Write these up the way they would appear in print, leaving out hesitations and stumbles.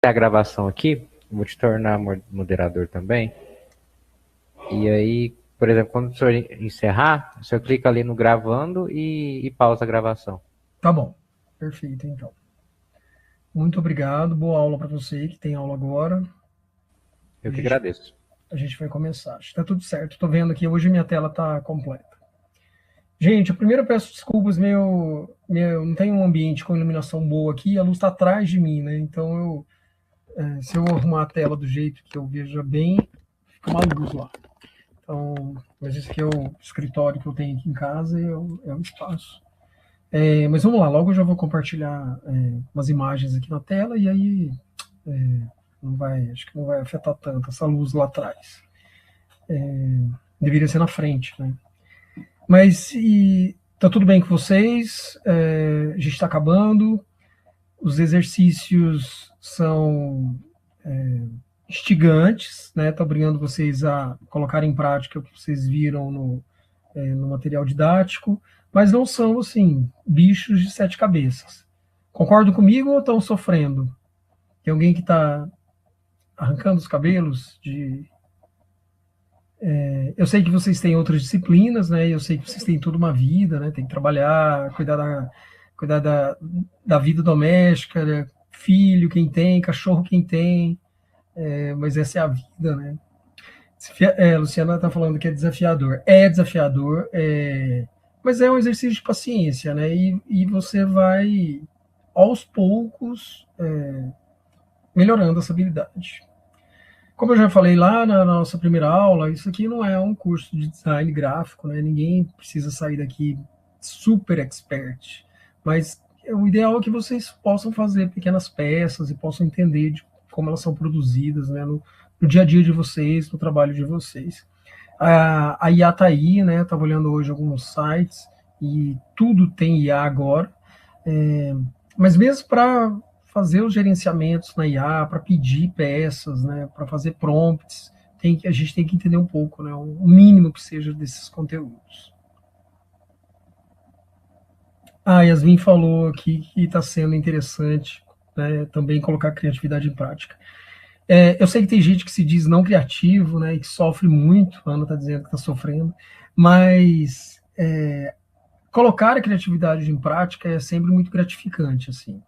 a gravação aqui, vou te tornar moderador também. E aí, por exemplo, quando o senhor encerrar, o senhor clica ali no gravando e pausa a gravação. Tá bom. Perfeito, então. Muito obrigado. Boa aula para você que tem aula agora. Eu que agradeço. A gente vai começar. Acho que tá tudo certo. Estou vendo aqui, hoje minha tela está completa. Gente, primeiro eu peço desculpas, não tem um ambiente com iluminação boa aqui, a luz está atrás de mim, né? Então, se eu arrumar a tela do jeito que eu veja bem, fica uma luz lá. Então, mas esse aqui é o escritório que eu tenho aqui em casa, é o espaço. Mas vamos lá, logo eu já vou compartilhar umas imagens aqui na tela, e aí acho que não vai afetar tanto essa luz lá atrás. Deveria ser na frente, né? Mas tá tudo bem com vocês? A gente está acabando. Os exercícios são instigantes, né? Tá obrigando vocês a colocar em prática o que vocês viram no material didático, mas não são, assim, bichos de 7 cabeças. Concordam comigo ou estão sofrendo? Tem alguém que está arrancando os cabelos eu sei que vocês têm outras disciplinas, né? Eu sei que vocês têm toda uma vida, né? Tem que trabalhar, cuidar da vida doméstica, né? Filho quem tem, cachorro quem tem, mas essa é a vida, né? Luciana está falando que é desafiador. É desafiador, mas é um exercício de paciência, né? E você vai, aos poucos, melhorando essa habilidade. Como eu já falei lá na nossa primeira aula, isso aqui não é um curso de design gráfico, né? Ninguém precisa sair daqui super expert, mas o ideal é que vocês possam fazer pequenas peças e possam entender de como elas são produzidas, né? No dia a dia de vocês, no trabalho de vocês. A IA está aí, né? Estava olhando hoje alguns sites e tudo tem IA agora, mas mesmo para fazer os gerenciamentos na IA, para pedir peças, né, para fazer prompts, a gente tem que entender um pouco, né, o mínimo que seja desses conteúdos. A Yasmin falou aqui que está sendo interessante, né, também colocar criatividade em prática. Eu sei que tem gente que se diz não criativo, né, e que sofre muito, a Ana está dizendo que está sofrendo, mas colocar a criatividade em prática é sempre muito gratificante, assim.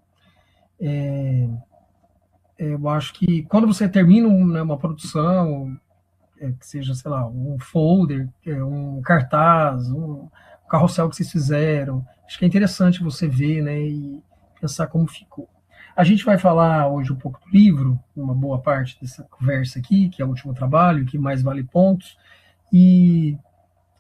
Eu acho que quando você termina uma produção, que seja, sei lá, um folder, um cartaz, um carrossel que vocês fizeram, acho que é interessante você ver, né, e pensar como ficou. A gente vai falar hoje um pouco do livro, uma boa parte dessa conversa aqui, que é o último trabalho, que mais vale pontos, e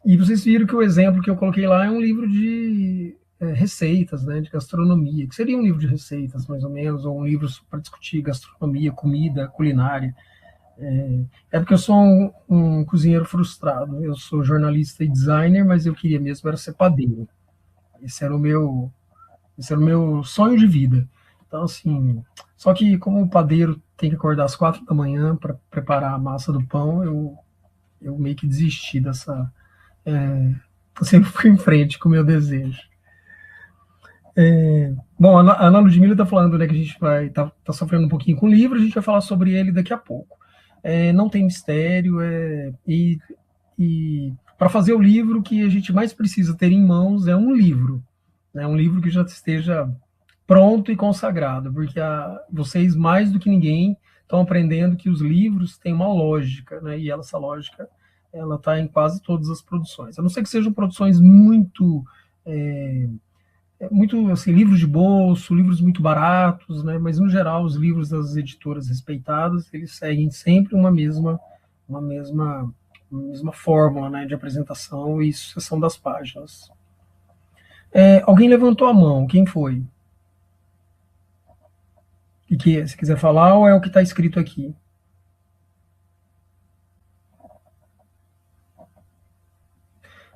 vocês viram que o exemplo que eu coloquei lá é um livro de receitas, né, de gastronomia, que seria um livro de receitas, mais ou menos, ou um livro para discutir gastronomia, comida, culinária. Porque eu sou um cozinheiro frustrado. Eu sou jornalista e designer, mas eu queria mesmo era ser padeiro. Esse era o meu sonho de vida. Então, assim, só que como o padeiro tem que acordar às 4 da manhã para preparar a massa do pão, eu meio que desisti dessa. Eu sempre fui em frente com o meu desejo. Bom, a Ana Ludmilla está falando, né, que a gente vai tá sofrendo um pouquinho com o livro, a gente vai falar sobre ele daqui a pouco. Não tem mistério, e para fazer o livro, o que a gente mais precisa ter em mãos é um livro, né, um livro que já esteja pronto e consagrado, porque vocês, mais do que ninguém, estão aprendendo que os livros têm uma lógica, né, e essa lógica ela está em quase todas as produções. A não ser que sejam produções muito assim, livros de bolso, livros muito baratos, né? Mas no geral os livros das editoras respeitadas eles seguem sempre uma mesma fórmula, né, de apresentação e sucessão das páginas. Alguém levantou a mão? Quem foi? E que se quiser falar ou é o que está escrito aqui?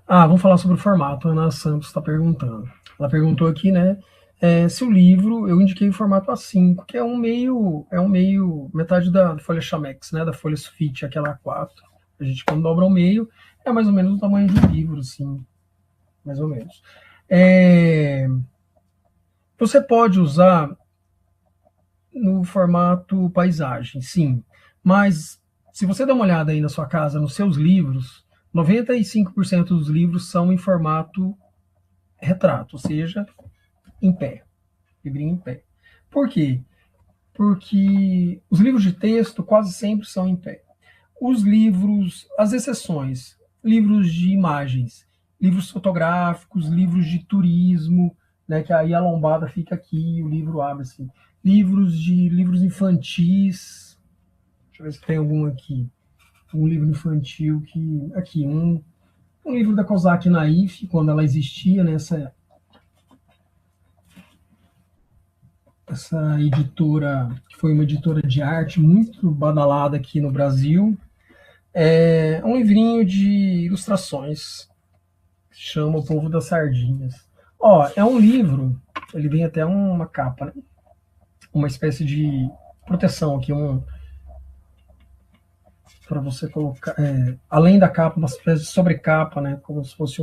Vamos falar sobre o formato. A Ana Santos está perguntando. Ela perguntou aqui, né? Se o livro, eu indiquei o formato A5, que é um meio, metade da folha Chamex, né? Da folha sulfite, aquela A4. A gente, quando dobra ao meio, é mais ou menos o tamanho de um livro, assim. Mais ou menos. Você pode usar no formato paisagem, sim. Mas se você dá uma olhada aí na sua casa, nos seus livros, 95% dos livros são em formato retrato, ou seja, em pé, livrinho em pé. Por quê? Porque os livros de texto quase sempre são em pé. Os livros, as exceções, livros de imagens, livros fotográficos, livros de turismo, né, que aí a lombada fica aqui, o livro abre assim. Livros infantis. Deixa eu ver se tem algum aqui. Um livro infantil que aqui um livro da Kozak Naif, quando ela existia, né, essa editora, que foi uma editora de arte muito badalada aqui no Brasil. É um livrinho de ilustrações, que chama O Povo das Sardinhas. Ó, é um livro, ele vem até uma capa, né? Uma espécie de proteção aqui, para você colocar, além da capa, uma espécie de sobrecapa, né? Como se fosse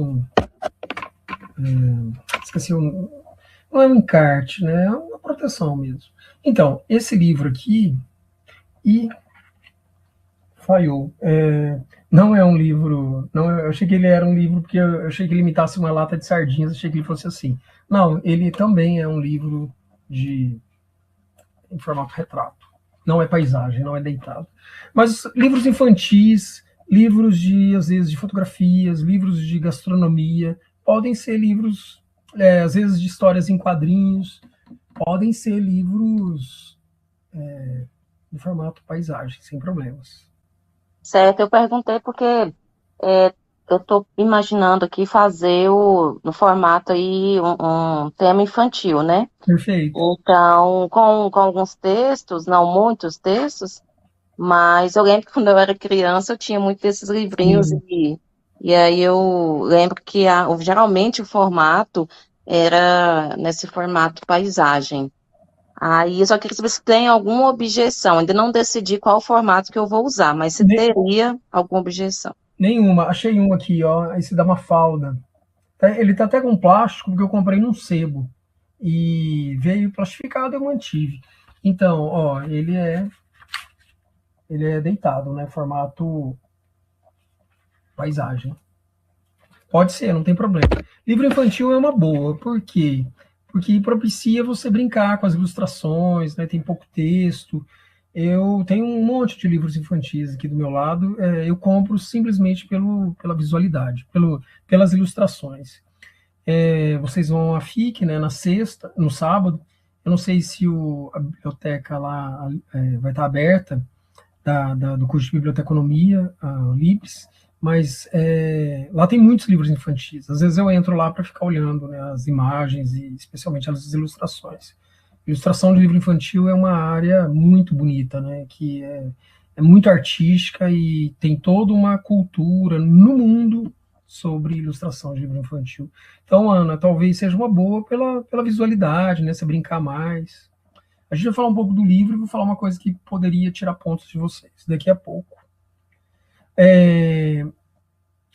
esqueci não é um encarte, né? É uma proteção mesmo. Então, esse livro aqui, e falhou. Não é um livro. Não, eu achei que ele era um livro porque eu achei que ele imitasse uma lata de sardinhas, achei que ele fosse assim. Não, ele também é um livro em formato retrato. Não é paisagem, não é deitado. Mas livros infantis, livros às vezes, de fotografias, livros de gastronomia, podem ser livros, às vezes, de histórias em quadrinhos, podem ser livros em formato paisagem, sem problemas. Certo, eu perguntei porque eu estou imaginando aqui fazer no formato aí um tema infantil, né? Perfeito. Então, com alguns textos, não muitos textos, mas eu lembro que quando eu era criança eu tinha muito desses livrinhos e aí eu lembro que geralmente o formato era nesse formato paisagem. Aí eu só queria saber se tem alguma objeção. Ainda não decidi qual formato que eu vou usar, mas se teria alguma objeção. Nenhuma. Achei um aqui, ó. Esse da Mafalda. Ele tá até com plástico, porque eu comprei num sebo. E veio plastificado, eu mantive. Então, ó, ele é deitado, né? Formato paisagem. Pode ser, não tem problema. Livro infantil é uma boa. Por quê? Porque propicia você brincar com as ilustrações, né? Tem pouco texto. Eu tenho um monte de livros infantis aqui do meu lado. Eu compro simplesmente pela visualidade, pelas ilustrações. Vocês vão à FIC, né, na sexta, no sábado. Eu não sei se a biblioteca lá vai estar aberta, do curso de biblioteconomia, a LIPS, mas lá tem muitos livros infantis. Às vezes eu entro lá para ficar olhando, né, as imagens e especialmente as ilustrações. Ilustração de livro infantil é uma área muito bonita, né, que é muito artística e tem toda uma cultura no mundo sobre ilustração de livro infantil. Então, Ana, talvez seja uma boa pela visualidade, né, você brincar mais. A gente vai falar um pouco do livro e vou falar uma coisa que poderia tirar pontos de vocês daqui a pouco.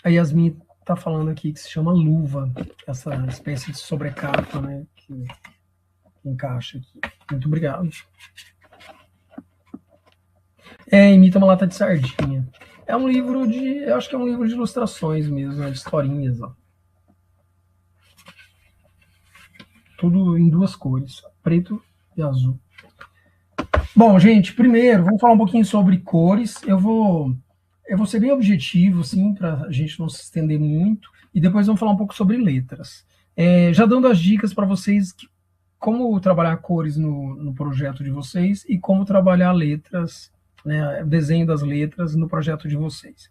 A Yasmin está falando aqui que se chama luva, essa espécie de sobrecapa, né, que encaixa aqui. Muito obrigado. Imita uma lata de sardinha. É um livro eu acho que é um livro de ilustrações mesmo, né, de historinhas, ó. Tudo em duas cores, preto e azul. Bom, gente, primeiro, vamos falar um pouquinho sobre cores. Eu vou ser bem objetivo, assim, para a gente não se estender muito, e depois vamos falar um pouco sobre letras. Já dando as dicas para vocês como trabalhar cores no projeto de vocês e como trabalhar letras, né, o desenho das letras no projeto de vocês.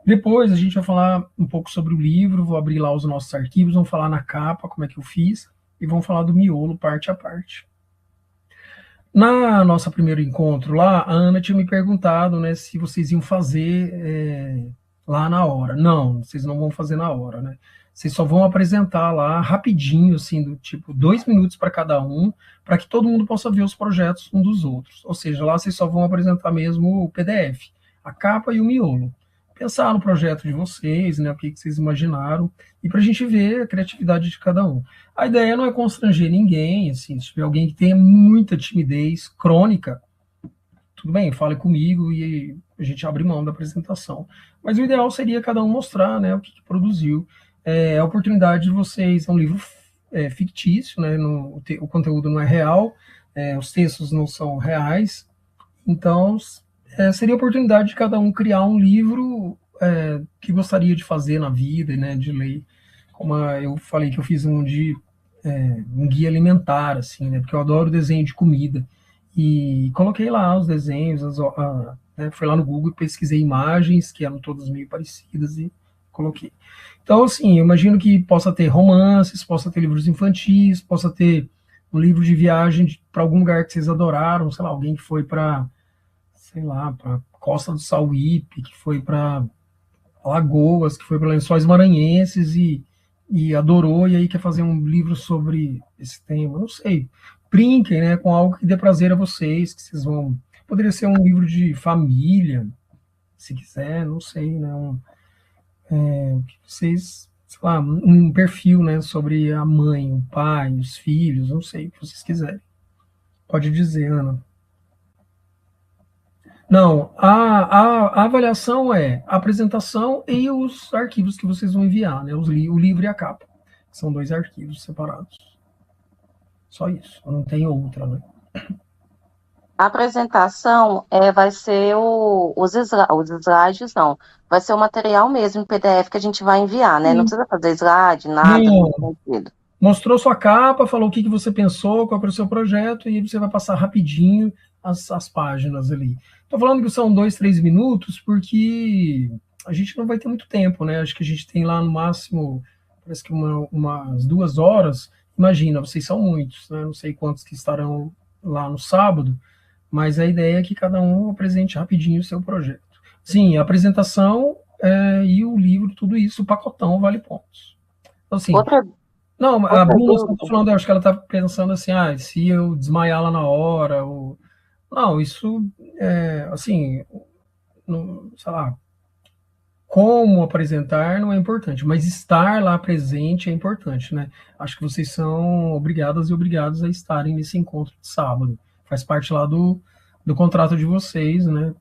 Depois a gente vai falar um pouco sobre o livro, vou abrir lá os nossos arquivos, vamos falar na capa como é que eu fiz, e vamos falar do miolo parte a parte. Na nossa primeiro encontro lá, a Ana tinha me perguntado, né, se vocês iam fazer lá na hora. Não, vocês não vão fazer na hora, né? Vocês só vão apresentar lá rapidinho, assim, do tipo 2 minutos para cada um, para que todo mundo possa ver os projetos um dos outros. Ou seja, lá vocês só vão apresentar mesmo o PDF, a capa e o miolo. pensar no projeto de vocês, né? O que vocês imaginaram, e para a gente ver a criatividade de cada um. A ideia não é constranger ninguém, assim, se tiver alguém que tenha muita timidez crônica, tudo bem, fale comigo e a gente abre mão da apresentação. Mas o ideal seria cada um mostrar, né, o que produziu. A oportunidade de vocês, é um livro fictício, né, o conteúdo não é real, os textos não são reais, então seria a oportunidade de cada um criar um livro que gostaria de fazer na vida, né, de ler. Como eu falei que eu fiz um guia alimentar, assim, né, porque eu adoro desenho de comida. E coloquei lá os desenhos, né, fui lá no Google e pesquisei imagens que eram todas meio parecidas e coloquei. Então, assim, eu imagino que possa ter romances, possa ter livros infantis, possa ter um livro de viagem para algum lugar que vocês adoraram, sei lá, alguém que foi para, sei lá, para Costa do Sauípe, que foi para Alagoas, que foi para Lençóis Maranhenses e adorou, e aí quer fazer um livro sobre esse tema, não sei. Brinquem, né, com algo que dê prazer a vocês, que vocês vão... Poderia ser um livro de família, se quiser, não sei, né, que vocês, sei lá, um perfil, né, sobre a mãe, o pai, os filhos, não sei, o que vocês quiserem. Pode dizer, Ana. Não, a avaliação é a apresentação e os arquivos que vocês vão enviar, né, o livro e a capa. São 2 arquivos separados. Só isso, não tem outra, né? A apresentação vai ser os slides, não. Vai ser o material mesmo em PDF que a gente vai enviar, né? Não precisa fazer slide, nada. Não. Mostrou sua capa, falou o que você pensou, qual é o seu projeto, e você vai passar rapidinho as páginas ali. Estou falando que são 2, 3 minutos, porque a gente não vai ter muito tempo, né? Acho que a gente tem lá no máximo, parece que umas 2 horas. Imagina, vocês são muitos, né? Não sei quantos que estarão lá no sábado, mas a ideia é que cada um apresente rapidinho o seu projeto. Sim, a apresentação e o livro, tudo isso, o pacotão vale pontos. Então, assim, não, a Bruna, eu tô falando, eu acho que ela tá pensando assim, se eu desmaiar lá na hora, ou... Não, isso, assim, sei lá, como apresentar não é importante, mas estar lá presente é importante, né? Acho que vocês são obrigadas e obrigados a estarem nesse encontro de sábado. Faz parte lá do contrato de vocês, né?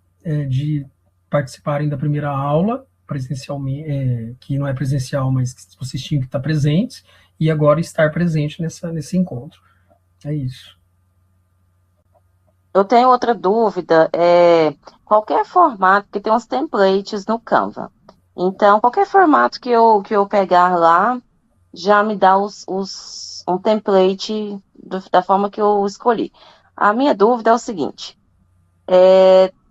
De participarem da primeira aula, presencialmente, que não é presencial, mas que vocês tinham que estar presentes, e agora estar presente nesse encontro. É isso. Eu tenho outra dúvida, qualquer formato, porque tem uns templates no Canva. Então, qualquer formato que eu pegar lá, já me dá um template da forma que eu escolhi. A minha dúvida é o seguinte,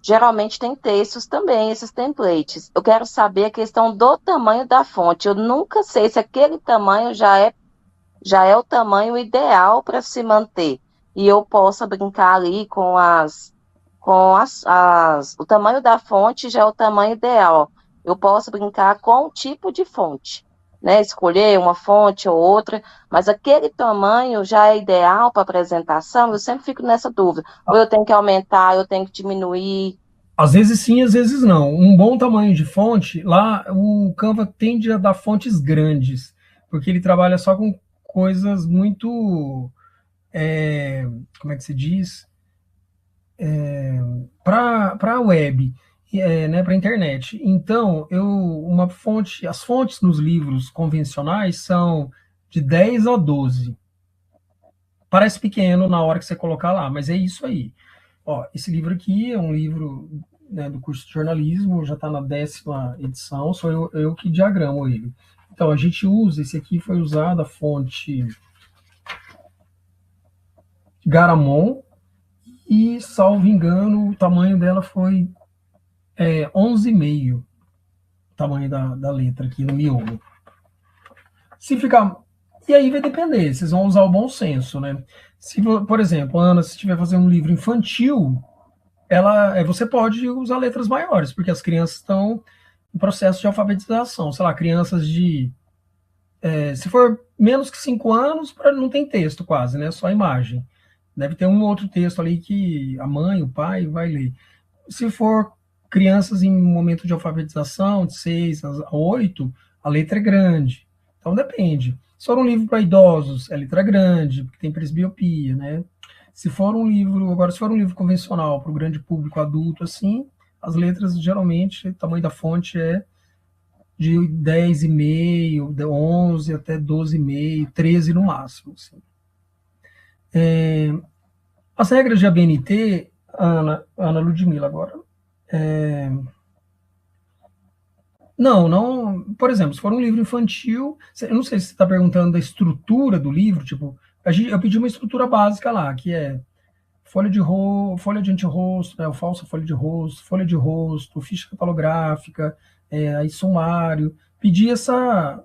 geralmente tem textos também, esses templates. Eu quero saber a questão do tamanho da fonte. Eu nunca sei se aquele tamanho já é o tamanho ideal para se manter. E eu possa brincar ali com o tamanho da fonte já é o tamanho ideal. Eu posso brincar com o tipo de fonte, né? Escolher uma fonte ou outra, mas aquele tamanho já é ideal para apresentação. Eu sempre fico nessa dúvida. Ou eu tenho que aumentar, eu tenho que diminuir. Às vezes sim, às vezes não. Um bom tamanho de fonte, lá o Canva tende a dar fontes grandes, porque ele trabalha só com coisas muito... como é que se diz? Para a web, né, para a internet. Então, as fontes nos livros convencionais são de 10 a 12. Parece pequeno na hora que você colocar lá, mas é isso aí. Ó, esse livro aqui é um livro, né, do curso de jornalismo, já está na 10ª edição, sou eu que diagramo ele. Então, a gente usa, esse aqui foi usado a fonte Garamond, e, salvo engano, o tamanho dela foi 11,5, o tamanho da letra aqui no miolo. Se ficar... E aí vai depender, vocês vão usar o bom senso, né? Se, por exemplo, Ana, se estiver fazendo um livro infantil, você pode usar letras maiores, porque as crianças estão em processo de alfabetização. Sei lá, crianças de... se for menos que 5 anos, não tem texto quase, né? Só imagem. Deve ter um outro texto ali que a mãe, o pai vai ler. Se for crianças em momento de alfabetização, de 6 a 8, a letra é grande. Então depende. Se for um livro para idosos, é letra grande, porque tem presbiopia, né? Se for um livro convencional para o grande público adulto, assim, as letras geralmente, o tamanho da fonte é de 10,5, de 11 até 12,5, 13 no máximo. Assim. As regras de ABNT, Ana Ludmila agora. Não, por exemplo, se for um livro infantil, eu não sei se você está perguntando da estrutura do livro, tipo, eu pedi uma estrutura básica lá, que é folha de antirrosto, né, falsa folha de rosto, ficha catalográfica, aí sumário. Pedir essa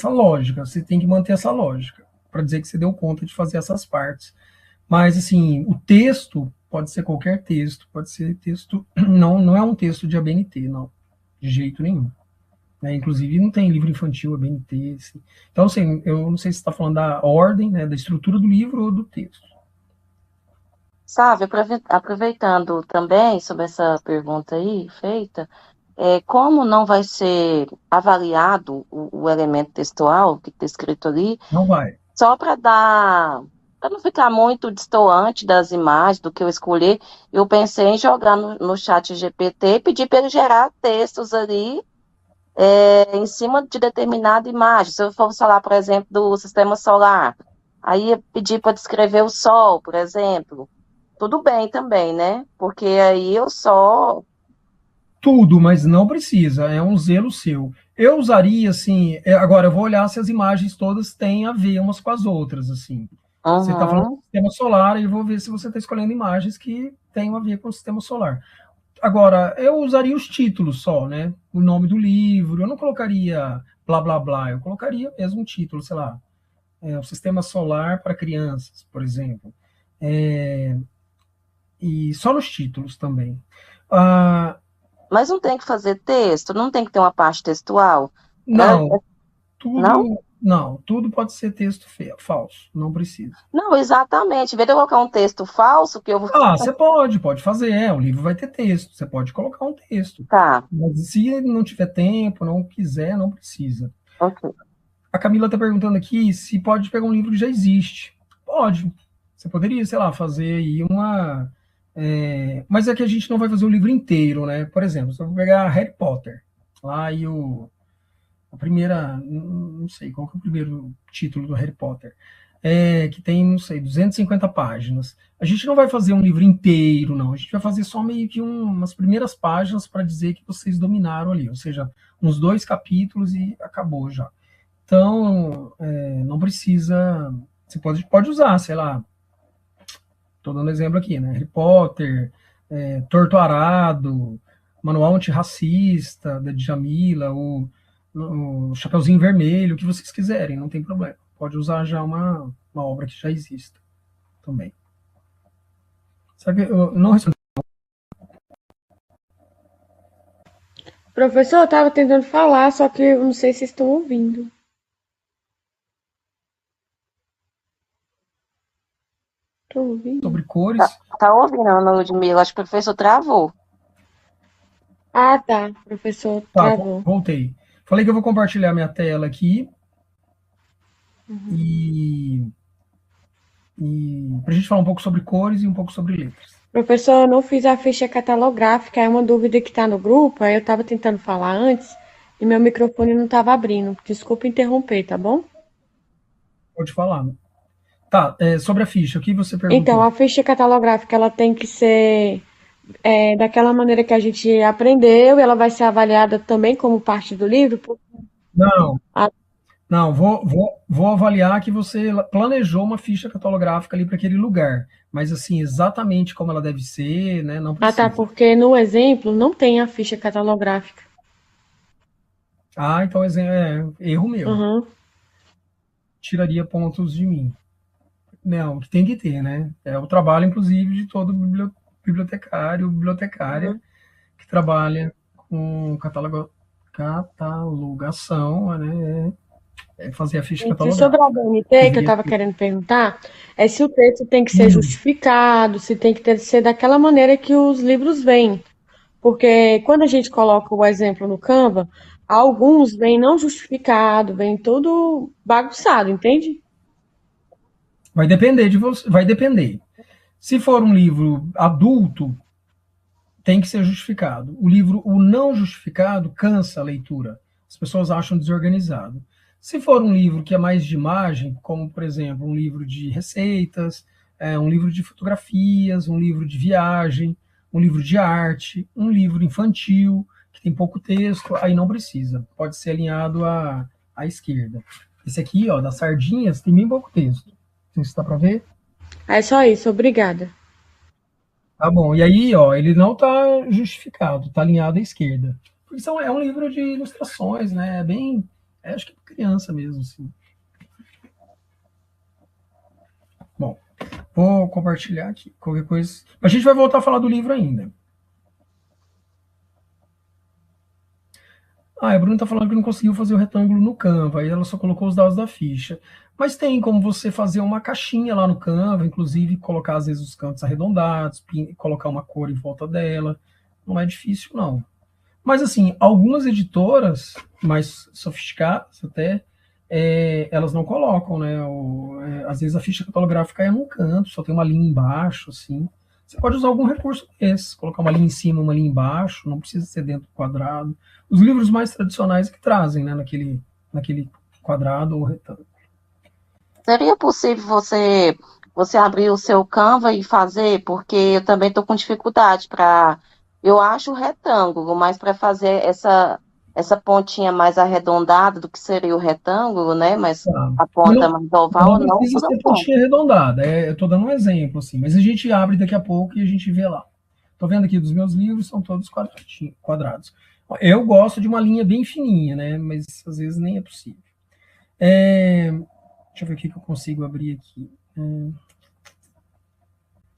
lógica, você tem que manter essa lógica, para dizer que você deu conta de fazer essas partes. Mas, assim, o texto pode ser qualquer texto, pode ser texto, não é um texto de ABNT, não, de jeito nenhum. Né? Inclusive, não tem livro infantil ABNT. Assim. Então, assim, eu não sei se você está falando da ordem, né, da estrutura do livro ou do texto. Sabe, aproveitando também sobre essa pergunta aí feita, como não vai ser avaliado o elemento textual que está escrito ali, não vai. Só para não ficar muito destoante das imagens, do que eu escolhi, eu pensei em jogar no chat GPT e pedir para ele gerar textos ali em cima de determinada imagem. Se eu for falar, por exemplo, do sistema solar, aí pedir para descrever o Sol, por exemplo. Tudo bem também, né? Porque aí eu só... Tudo, mas não precisa, é um zelo seu. Eu usaria, assim, agora eu vou olhar se as imagens todas têm a ver umas com as outras, assim. Você está falando do sistema solar, e eu vou ver se você está escolhendo imagens que tenham a ver com o sistema solar. Agora, eu usaria os títulos só, né? O nome do livro, eu não colocaria blá, blá, blá, eu colocaria mesmo um título, sei lá, o sistema solar para crianças, por exemplo. E só nos títulos também. Mas não tem que fazer texto? Não tem que ter uma parte textual? Não, Não? Tudo pode ser texto falso, não precisa. Não, exatamente. Em vez de eu colocar um texto falso, que eu vou... Você pode fazer, o livro vai ter texto, você pode colocar um texto. Tá. Mas se não tiver tempo, não quiser, não precisa. Ok. A Camila está perguntando aqui se pode pegar um livro que já existe. Pode. Você poderia, sei lá, fazer aí uma... mas é que a gente não vai fazer o livro inteiro, né? Por exemplo, se eu vou pegar Harry Potter, lá e a primeira, não sei qual que é o primeiro título do Harry Potter, que tem, não sei, 250 páginas. A gente não vai fazer um livro inteiro, não. A gente vai fazer só meio que umas primeiras páginas para dizer que vocês dominaram ali, ou seja, uns 2 capítulos e acabou já. Então, não precisa... Você pode usar, sei lá, estou dando exemplo aqui, né? Harry Potter, Torto Arado, Manual Antirracista, da Djamila, o Chapeuzinho Vermelho, o que vocês quiserem, não tem problema. Pode usar já uma obra que já exista também. Sabe, eu não respondi. Professor, eu estava tentando falar, só que eu não sei se estão ouvindo. Estão ouvindo? Sobre cores. Tá ouvindo, Ana Ludmila? Acho que o professor travou. Ah, tá. Professor travou. Voltei. Falei que eu vou compartilhar minha tela aqui. E para a gente falar um pouco sobre cores e um pouco sobre letras. Professor, eu não fiz a ficha catalográfica, é uma dúvida que está no grupo, aí eu estava tentando falar antes e meu microfone não estava abrindo. Desculpa interromper, tá bom? Pode falar. Tá, sobre a ficha, o que você perguntou? Então, a ficha catalográfica, ela tem que ser daquela maneira que a gente aprendeu, e ela vai ser avaliada também como parte do livro? Não, vou avaliar que você planejou uma ficha catalográfica ali para aquele lugar, mas assim, exatamente como ela deve ser, né, não precisa. Ah, tá, porque no exemplo não tem a ficha catalográfica. Então erro meu. Uhum. Tiraria pontos de mim. Não, que tem que ter, né? É o trabalho, inclusive, de todo bibliotecário, bibliotecária, que trabalha com catalogação, né? Fazer a ficha catalográfica. Sobre a ABNT, que eu estava querendo perguntar, é se o texto tem que ser justificado, se tem que ser daquela maneira que os livros vêm. Porque quando a gente coloca o exemplo no Canva, alguns vêm não justificado, vem tudo bagunçado, entende? Vai depender de você, vai depender. Se for um livro adulto, tem que ser justificado. O não justificado cansa a leitura. As pessoas acham desorganizado. Se for um livro que é mais de imagem, como, por exemplo, um livro de receitas, um livro de fotografias, um livro de viagem, um livro de arte, um livro infantil, que tem pouco texto, aí não precisa. Pode ser alinhado à esquerda. Esse aqui, ó, das sardinhas, tem bem pouco texto. Não sei se dá para ver. É só isso, obrigada. Tá bom. E aí, ó, ele não está justificado, está alinhado à esquerda. Porque é um livro de ilustrações, né? É bem. Acho que é para criança mesmo, assim. Bom, vou compartilhar aqui. Qualquer coisa. A gente vai voltar a falar do livro ainda. A Bruna está falando que não conseguiu fazer o retângulo no Canva, aí ela só colocou os dados da ficha. Mas tem como você fazer uma caixinha lá no Canva, inclusive colocar às vezes os cantos arredondados, colocar uma cor em volta dela. Não é difícil, não. Mas assim, algumas editoras mais sofisticadas até, elas não colocam, né? Às vezes a ficha catalográfica é num canto, só tem uma linha embaixo, assim. Você pode usar algum recurso desse, colocar uma linha em cima, uma linha embaixo, não precisa ser dentro do quadrado. Os livros mais tradicionais que trazem, né, naquele quadrado ou retângulo. Seria possível você abrir o seu Canva e fazer? Porque eu também estou com dificuldade para. Eu acho o retângulo, mas para fazer essa pontinha mais arredondada do que seria o retângulo, né? Mas Tá. a ponta mais oval, Não não precisa toda ser ponta. pontinha arredondada, eu estou dando um exemplo, assim, mas a gente abre daqui a pouco e a gente vê lá. Estou vendo aqui dos meus livros, são todos quadrados. Eu gosto de uma linha bem fininha, né? Mas às vezes nem é possível. Deixa eu ver o que eu consigo abrir aqui.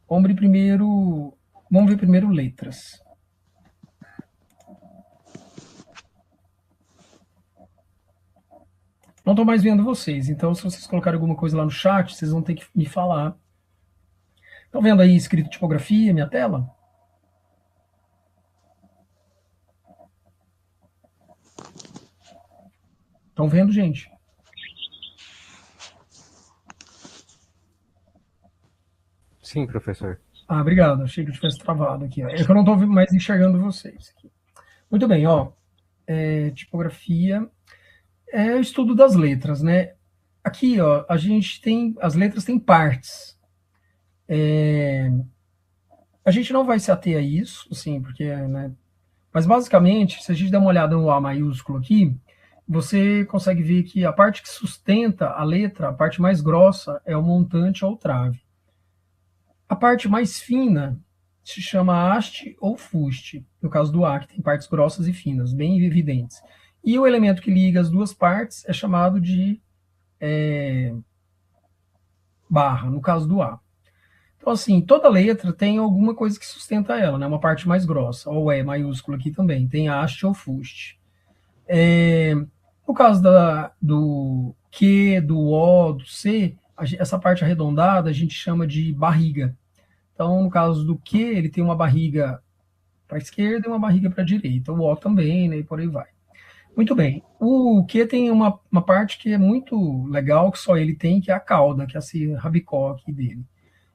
Vamos ver primeiro letras. Não estou mais vendo vocês, então se vocês colocarem alguma coisa lá no chat, vocês vão ter que me falar. Estão vendo aí escrito tipografia, minha tela? Estão vendo, gente? Sim, professor. Obrigado. Achei que eu tivesse travado aqui. É que eu não estou mais enxergando vocês aqui. Muito bem, ó. Tipografia é o estudo das letras, né? Aqui, ó, a gente tem... As letras têm partes. A gente não vai se ater a isso, assim, porque, né? Mas, basicamente, se a gente der uma olhada no A maiúsculo aqui, você consegue ver que a parte que sustenta a letra, a parte mais grossa, é o montante ou o trave. A parte mais fina se chama haste ou fuste, no caso do A, que tem partes grossas e finas, bem evidentes. E o elemento que liga as duas partes é chamado de barra, no caso do A. Então, assim, toda letra tem alguma coisa que sustenta ela, né? Uma parte mais grossa, ou E maiúsculo aqui também, tem haste ou fuste. No caso do Q, do O, do C, essa parte arredondada a gente chama de barriga. Então, no caso do Q, ele tem uma barriga para a esquerda e uma barriga para a direita. O O também, né, e por aí vai. Muito bem. O Q tem uma parte que é muito legal, que só ele tem, que é a cauda, que é esse rabicó aqui dele.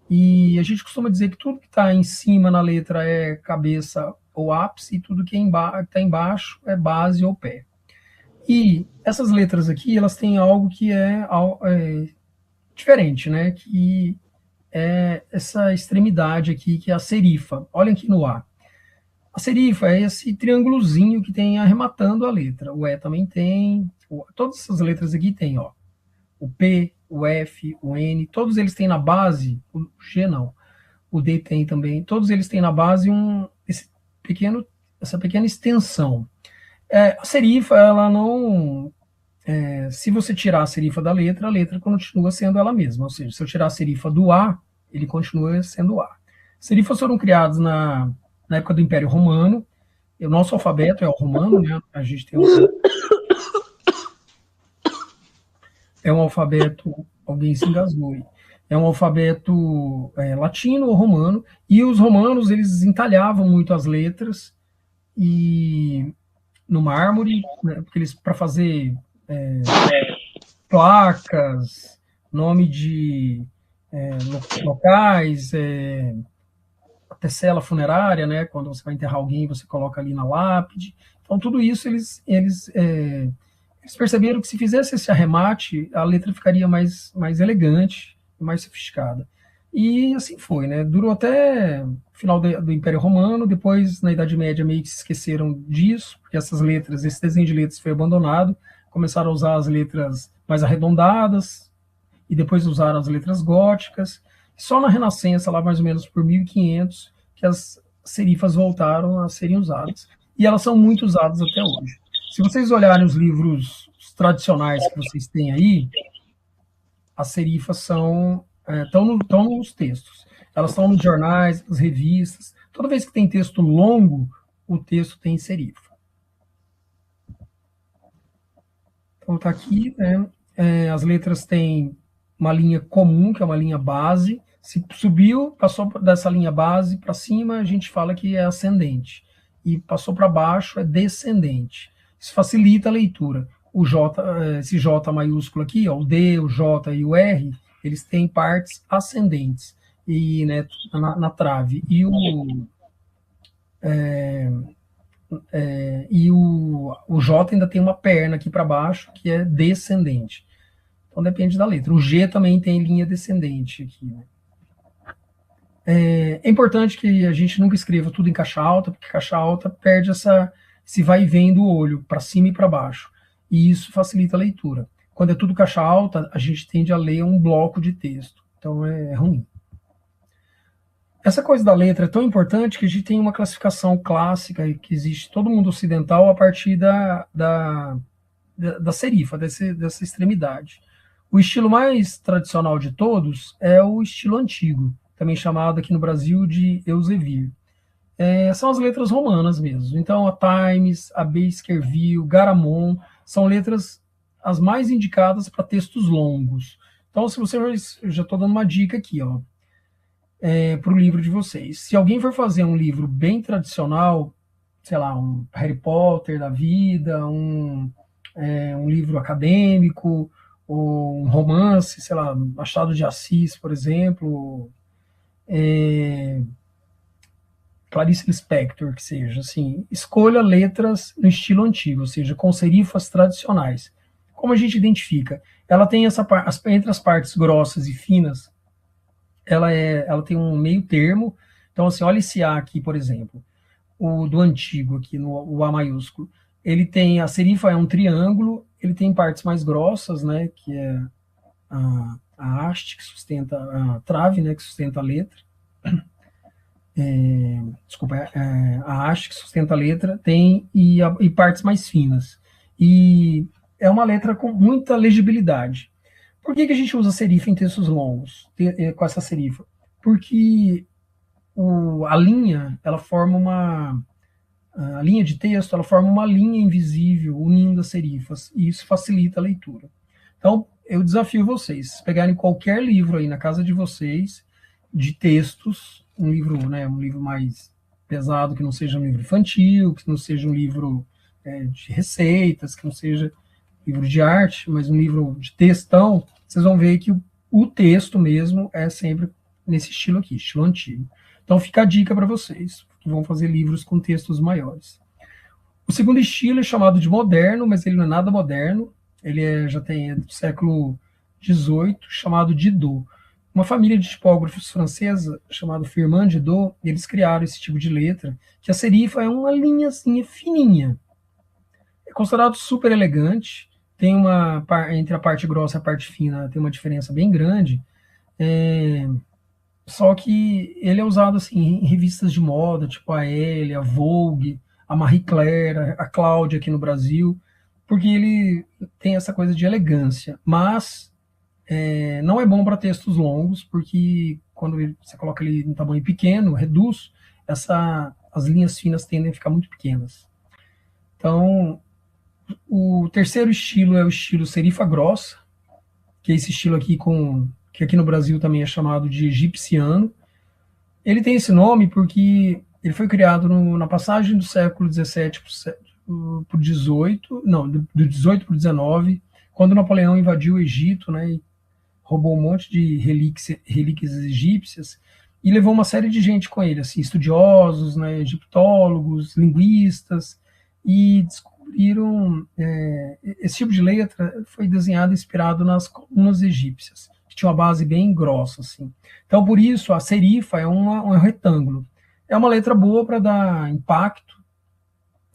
E a gente costuma dizer que tudo que está em cima na letra é cabeça ou ápice, e tudo que está embaixo é base ou pé. E essas letras aqui, elas têm algo que é diferente, né? Que é essa extremidade aqui, que é a serifa. Olhem aqui no A. A serifa é esse triângulozinho que tem arrematando a letra. O E também tem. Todas essas letras aqui tem, ó. O P, o F, o N, todos eles têm na base, o G não, o D tem também, todos eles têm na base essa pequena extensão. A serifa, ela não... se você tirar a serifa da letra, a letra continua sendo ela mesma. Ou seja, se eu tirar a serifa do A, ele continua sendo A. Serifas foram criadas na época do Império Romano. O nosso alfabeto é o romano, né? A gente tem um alfabeto... Alguém se engasgou aí. É um alfabeto latino ou romano. E os romanos, eles entalhavam muito as letras e no mármore, né, porque eles, para fazer placas, nome de locais, até cela funerária, né, quando você vai enterrar alguém, você coloca ali na lápide. Então, tudo isso eles perceberam que se fizesse esse arremate, a letra ficaria mais elegante, mais sofisticada. E assim foi, né? Durou até o final do Império Romano, depois, na Idade Média, meio que se esqueceram disso, porque essas letras, esse desenho de letras foi abandonado, começaram a usar as letras mais arredondadas, e depois usaram as letras góticas. Só na Renascença, lá mais ou menos por 1500, que as serifas voltaram a serem usadas. E elas são muito usadas até hoje. Se vocês olharem os livros tradicionais que vocês têm aí, as serifas estão nos textos. Elas estão nos jornais, nas revistas. Toda vez que tem texto longo, o texto tem serifa. Então está aqui, né? As letras têm uma linha comum, que é uma linha base. Se subiu, passou dessa linha base para cima, a gente fala que é ascendente. E passou para baixo, é descendente. Isso facilita a leitura. O J, esse J maiúsculo aqui, ó, o D, o J e o R, eles têm partes ascendentes e, né, na trave. E o J ainda tem uma perna aqui para baixo, que é descendente. Então depende da letra. O G também tem linha descendente aqui, né? É importante que a gente nunca escreva tudo em caixa alta, porque caixa alta perde esse vai e vem do olho, para cima e para baixo. E isso facilita a leitura. Quando é tudo caixa alta, a gente tende a ler um bloco de texto. Então é ruim. Essa coisa da letra é tão importante que a gente tem uma classificação clássica que existe todo mundo ocidental a partir da serifa, dessa extremidade. O estilo mais tradicional de todos é o estilo antigo, também chamado aqui no Brasil de Elsevier. São as letras romanas mesmo. Então, a Times, a Baskerville, Garamond, são letras as mais indicadas para textos longos. Então, se você já estou dando uma dica aqui, ó, para o livro de vocês. Se alguém for fazer um livro bem tradicional, sei lá, um Harry Potter da vida, um livro acadêmico, ou um romance, sei lá, Machado de Assis, por exemplo, Clarice Lispector, que seja, assim, escolha letras no estilo antigo, ou seja, com serifas tradicionais. Como a gente identifica? Ela tem entre as partes grossas e finas, ela tem um meio termo. Então, assim, olha esse A aqui, por exemplo, o do antigo aqui, o A maiúsculo. Ele tem, a serifa é um triângulo, ele tem partes mais grossas, né, que é a haste, que sustenta a trave, né, que sustenta a letra. A haste que sustenta a letra tem e partes mais finas. E é uma letra com muita legibilidade. Por que a gente usa serifa em textos longos, com essa serifa? Porque a linha, ela forma a linha de texto, ela forma uma linha invisível unindo as serifas, e isso facilita a leitura. Então, eu desafio vocês, pegarem qualquer livro aí na casa de vocês, de textos, um livro mais pesado, que não seja um livro infantil, que não seja um livro de receitas, que não seja livro de arte, mas um livro de textão, vocês vão ver que o texto mesmo é sempre nesse estilo aqui, estilo antigo. Então fica a dica para vocês, que vão fazer livros com textos maiores. O segundo estilo é chamado de moderno, mas ele não é nada moderno, ele já tem do século XVIII, chamado Didot. Uma família de tipógrafos francesa, chamada Firmin Didot, eles criaram esse tipo de letra, que a serifa é uma linhazinha fininha. É considerado super elegante, tem entre a parte grossa e a parte fina, tem uma diferença bem grande, só que ele é usado assim, em revistas de moda, tipo a Elle, a Vogue, a Marie Claire, a Cláudia aqui no Brasil, porque ele tem essa coisa de elegância, mas não é bom para textos longos, porque quando você coloca ele em tamanho pequeno, reduz, as linhas finas tendem a ficar muito pequenas. Então, o terceiro estilo é o estilo serifa grossa, que é esse estilo aqui que aqui no Brasil também é chamado de egipciano. Ele tem esse nome porque Ele foi criado na passagem do século XVII para o XVIII, não, do XVIII para o XIX, quando Napoleão invadiu o Egito, né, e roubou um monte de relíquias egípcias e levou uma série de gente com ele, assim, estudiosos, né, egiptólogos, linguistas, e descobriram esse tipo de letra foi desenhado inspirado nas colunas egípcias, que tinha uma base bem grossa, assim. Então, por isso, a serifa é um retângulo. É uma letra boa para dar impacto,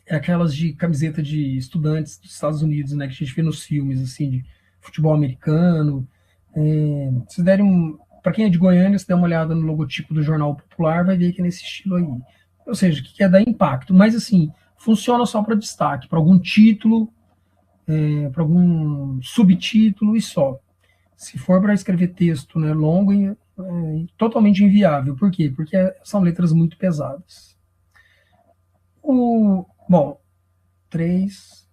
é aquelas de camiseta de estudantes dos Estados Unidos, né, que a gente vê nos filmes, assim, de futebol americano. Se derem para quem é de Goiânia, se der uma olhada no logotipo do Jornal Popular, vai ver que é nesse estilo aí. Ou seja, que quer dar impacto. Mas, assim, funciona só para destaque, para algum título, para algum subtítulo e só. Se for para escrever texto, né, longo, é totalmente inviável. Por quê? Porque são letras muito pesadas. Bom, 3,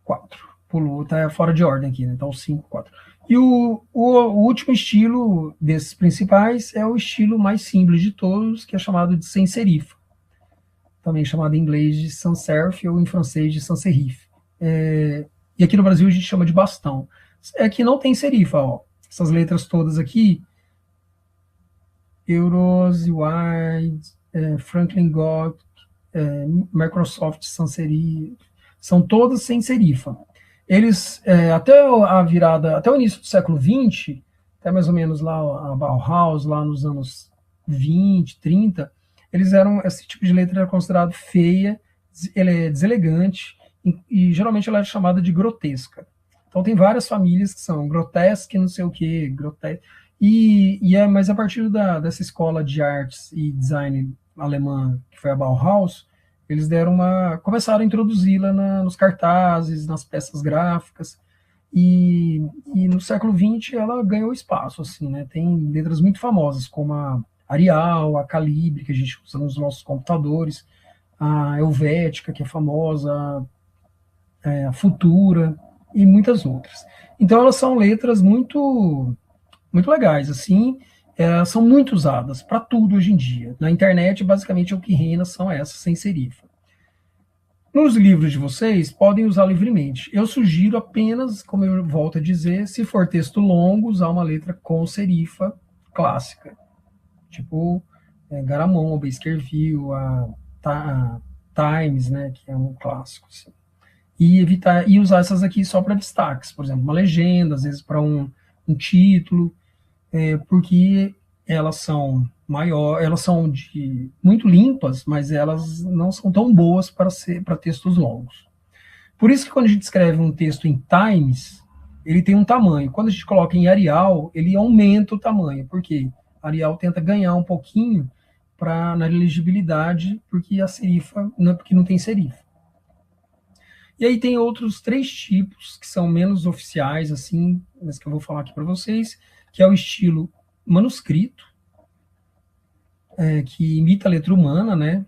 4. Pulou, tá fora de ordem aqui, né? Então, 5, 4. E o último estilo desses principais é o estilo mais simples de todos, que é chamado de sem serifa. Também chamado em inglês de sans serif ou em francês de sans serif. E aqui no Brasil a gente chama de bastão. É que não tem serifa, ó. Essas letras todas aqui, Euros, Wide, Franklin Gothic, Microsoft Sans Serif, são todas sem serifa. Eles, até o início do século XX, até mais ou menos lá a Bauhaus, lá nos anos 20, 30, esse tipo de letra era considerado feia, deselegante, e geralmente ela é chamada de grotesca. Então tem várias famílias que são grotesque, não sei o que, grotesque. Mas a partir dessa escola de artes e design alemã, que foi a Bauhaus, eles começaram a introduzi-la nos cartazes, nas peças gráficas, e no século XX ela ganhou espaço, assim, né? Tem letras muito famosas, como a Arial, a Calibre, que a gente usa nos nossos computadores, a Helvética, que é famosa, a Futura, e muitas outras. Então elas são letras muito, muito legais, assim, são muito usadas para tudo hoje em dia. Na internet, basicamente, o que reina são essas sem serifa. Nos livros de vocês, podem usar livremente. Eu sugiro apenas, como eu volto a dizer, se for texto longo, usar uma letra com serifa clássica. Tipo Garamond, Baskerville, a Times, né, que é um clássico. Assim. E usar essas aqui só para destaques. Por exemplo, uma legenda, às vezes para um título, porque elas são elas são muito limpas, mas elas não são tão boas para textos longos. Por isso que quando a gente escreve um texto em Times, ele tem um tamanho. Quando a gente coloca em Arial, ele aumenta o tamanho. Por quê? Arial tenta ganhar um pouquinho na legibilidade, porque a serifa, porque não tem serifa. E aí tem outros 3 tipos que são menos oficiais, assim, mas que eu vou falar aqui para vocês, que é o estilo manuscrito, que imita a letra humana, né?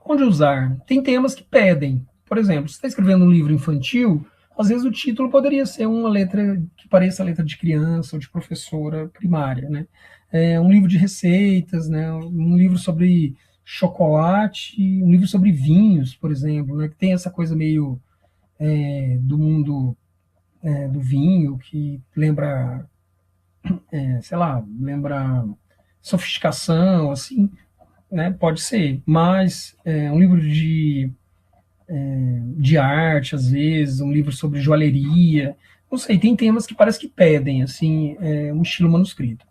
Onde usar? Tem temas que pedem. Por exemplo, se está escrevendo um livro infantil, às vezes o título poderia ser uma letra que pareça a letra de criança ou de professora primária, né? Um livro de receitas, né? Um livro sobre chocolate, um livro sobre vinhos, por exemplo, né? Que tem essa coisa meio do mundo do vinho, que lembra, sei lá, lembra sofisticação, assim, né? Pode ser, mas um livro de arte, às vezes, um livro sobre joalheria, não sei, tem temas que parece que pedem, assim, um estilo manuscrito.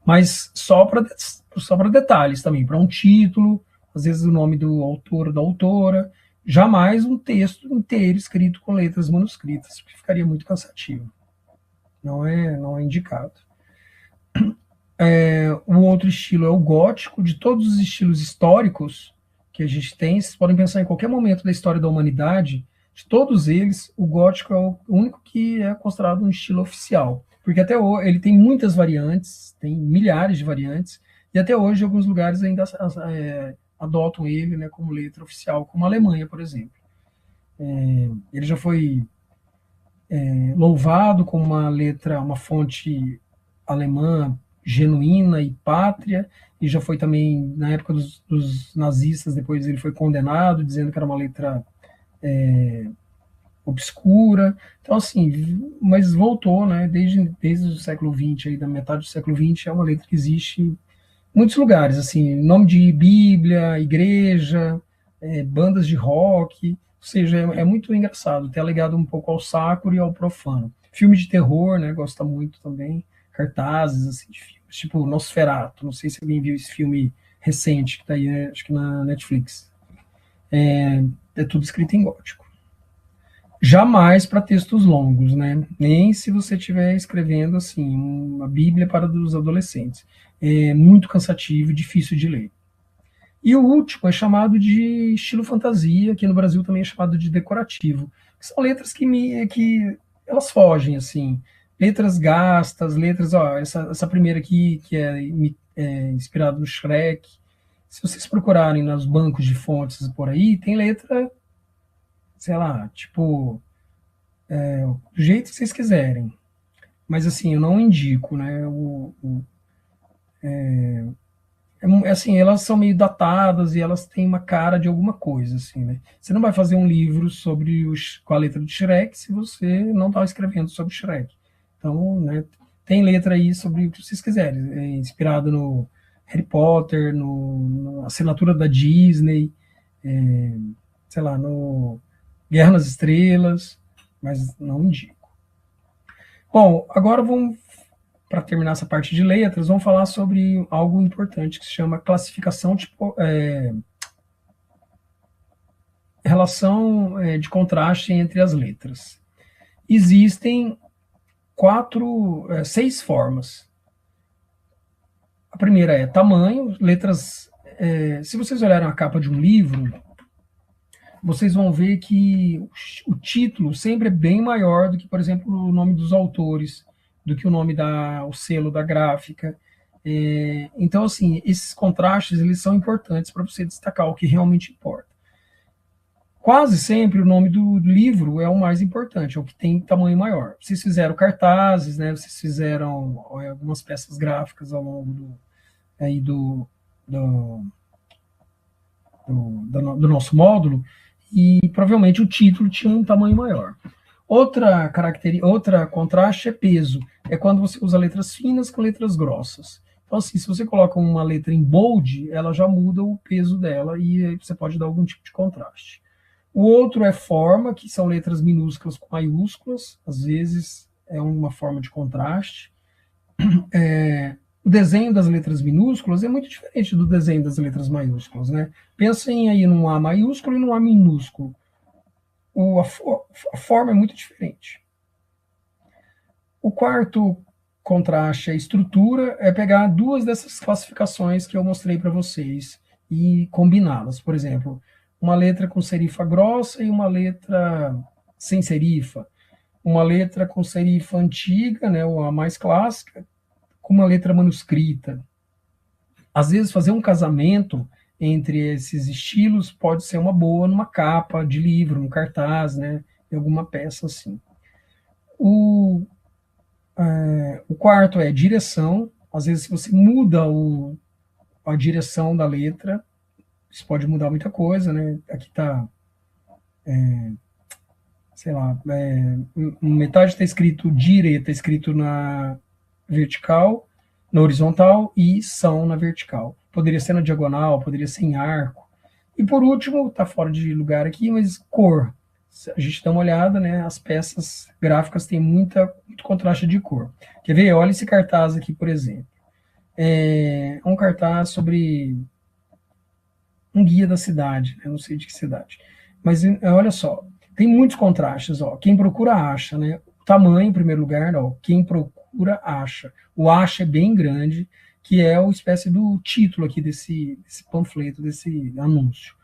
Mas só para detalhes também, para um título, às vezes o nome do autor ou da autora, jamais um texto inteiro escrito com letras manuscritas, porque ficaria muito cansativo. Não é indicado. O outro estilo é o gótico. De todos os estilos históricos que a gente tem, vocês podem pensar em qualquer momento da história da humanidade, de todos eles, o gótico é o único que é considerado um estilo oficial. Porque até hoje ele tem muitas variantes, tem milhares de variantes, e até hoje alguns lugares ainda adotam ele, né, como letra oficial, como a Alemanha, por exemplo. Ele já foi louvado como uma fonte alemã genuína e pátria, e já foi também, na época dos nazistas, depois ele foi condenado, dizendo que era uma letra obscura. Então, assim, mas voltou, né, desde o século XX, aí, da metade do século XX, é uma letra que existe em muitos lugares, assim, nome de Bíblia, igreja, bandas de rock, ou seja, é muito engraçado, ter ligado um pouco ao sacro e ao profano. Filme de terror, né, gosta muito também, cartazes, assim, de filmes, tipo Nosferatu, não sei se alguém viu esse filme recente, que tá aí, acho que na Netflix. É tudo escrito em gótico. Jamais para textos longos, né? Nem se você estiver escrevendo assim uma Bíblia para os adolescentes. É muito cansativo e difícil de ler. E o último é chamado de estilo fantasia, que no Brasil também é chamado de decorativo. Que são letras que elas fogem, assim. Letras gastas, letras, ó, essa primeira aqui, que é inspirada no Shrek. Se vocês procurarem nos bancos de fontes por aí, tem letra, sei lá, tipo, do jeito que vocês quiserem. Mas assim, eu não indico, né? Assim, elas são meio datadas e elas têm uma cara de alguma coisa, assim, né? Você não vai fazer um livro sobre com a letra do Shrek se você não está escrevendo sobre Shrek. Então, né, tem letra aí sobre o que vocês quiserem. É inspirado no Harry Potter, na assinatura da Disney, sei lá, no Guerra nas Estrelas, mas não indico. Bom, agora vamos, para terminar essa parte de letras, vamos falar sobre algo importante que se chama classificação, relação de contraste entre as letras. Existem 6 formas. A primeira é tamanho, letras. Se vocês olharem a capa de um livro, vocês vão ver que o título sempre é bem maior do que, por exemplo, o nome dos autores, do que o selo da gráfica. Então, assim, esses contrastes eles são importantes para você destacar o que realmente importa. Quase sempre o nome do livro é o mais importante, é o que tem tamanho maior. Vocês fizeram cartazes, né? Vocês fizeram algumas peças gráficas ao longo do nosso módulo, e provavelmente o título tinha um tamanho maior. Outra contraste é peso. É quando você usa letras finas com letras grossas. Então, assim, se você coloca uma letra em bold, ela já muda o peso dela e você pode dar algum tipo de contraste. O outro é forma, que são letras minúsculas com maiúsculas. Às vezes é uma forma de contraste. O desenho das letras minúsculas é muito diferente do desenho das letras maiúsculas, né? Pensem aí num A maiúsculo e num A minúsculo. A forma é muito diferente. O quarto contraste, a estrutura, é pegar duas dessas classificações que eu mostrei para vocês e combiná-las. Por exemplo, uma letra com serifa grossa e uma letra sem serifa. Uma letra com serifa antiga, né, ou a mais clássica, com uma letra manuscrita. Às vezes, fazer um casamento entre esses estilos pode ser uma boa numa capa de livro, num cartaz, né, em alguma peça assim. O quarto é direção. Às vezes, se você muda a direção da letra, isso pode mudar muita coisa, né? Aqui está, sei lá, metade está escrito dire, está escrito na vertical, na horizontal, e são na vertical. Poderia ser na diagonal, poderia ser em arco. E por último, está fora de lugar aqui, mas cor. A gente dá uma olhada, né? As peças gráficas têm muito contraste de cor. Quer ver? Olha esse cartaz aqui, por exemplo. É um cartaz sobre um guia da cidade, eu não sei de que cidade. Mas olha só, tem muitos contrastes. Ó. Quem procura acha, né? O tamanho, em primeiro lugar, ó, quem procura acha. O acha é bem grande, que é uma espécie do título aqui desse panfleto, desse anúncio.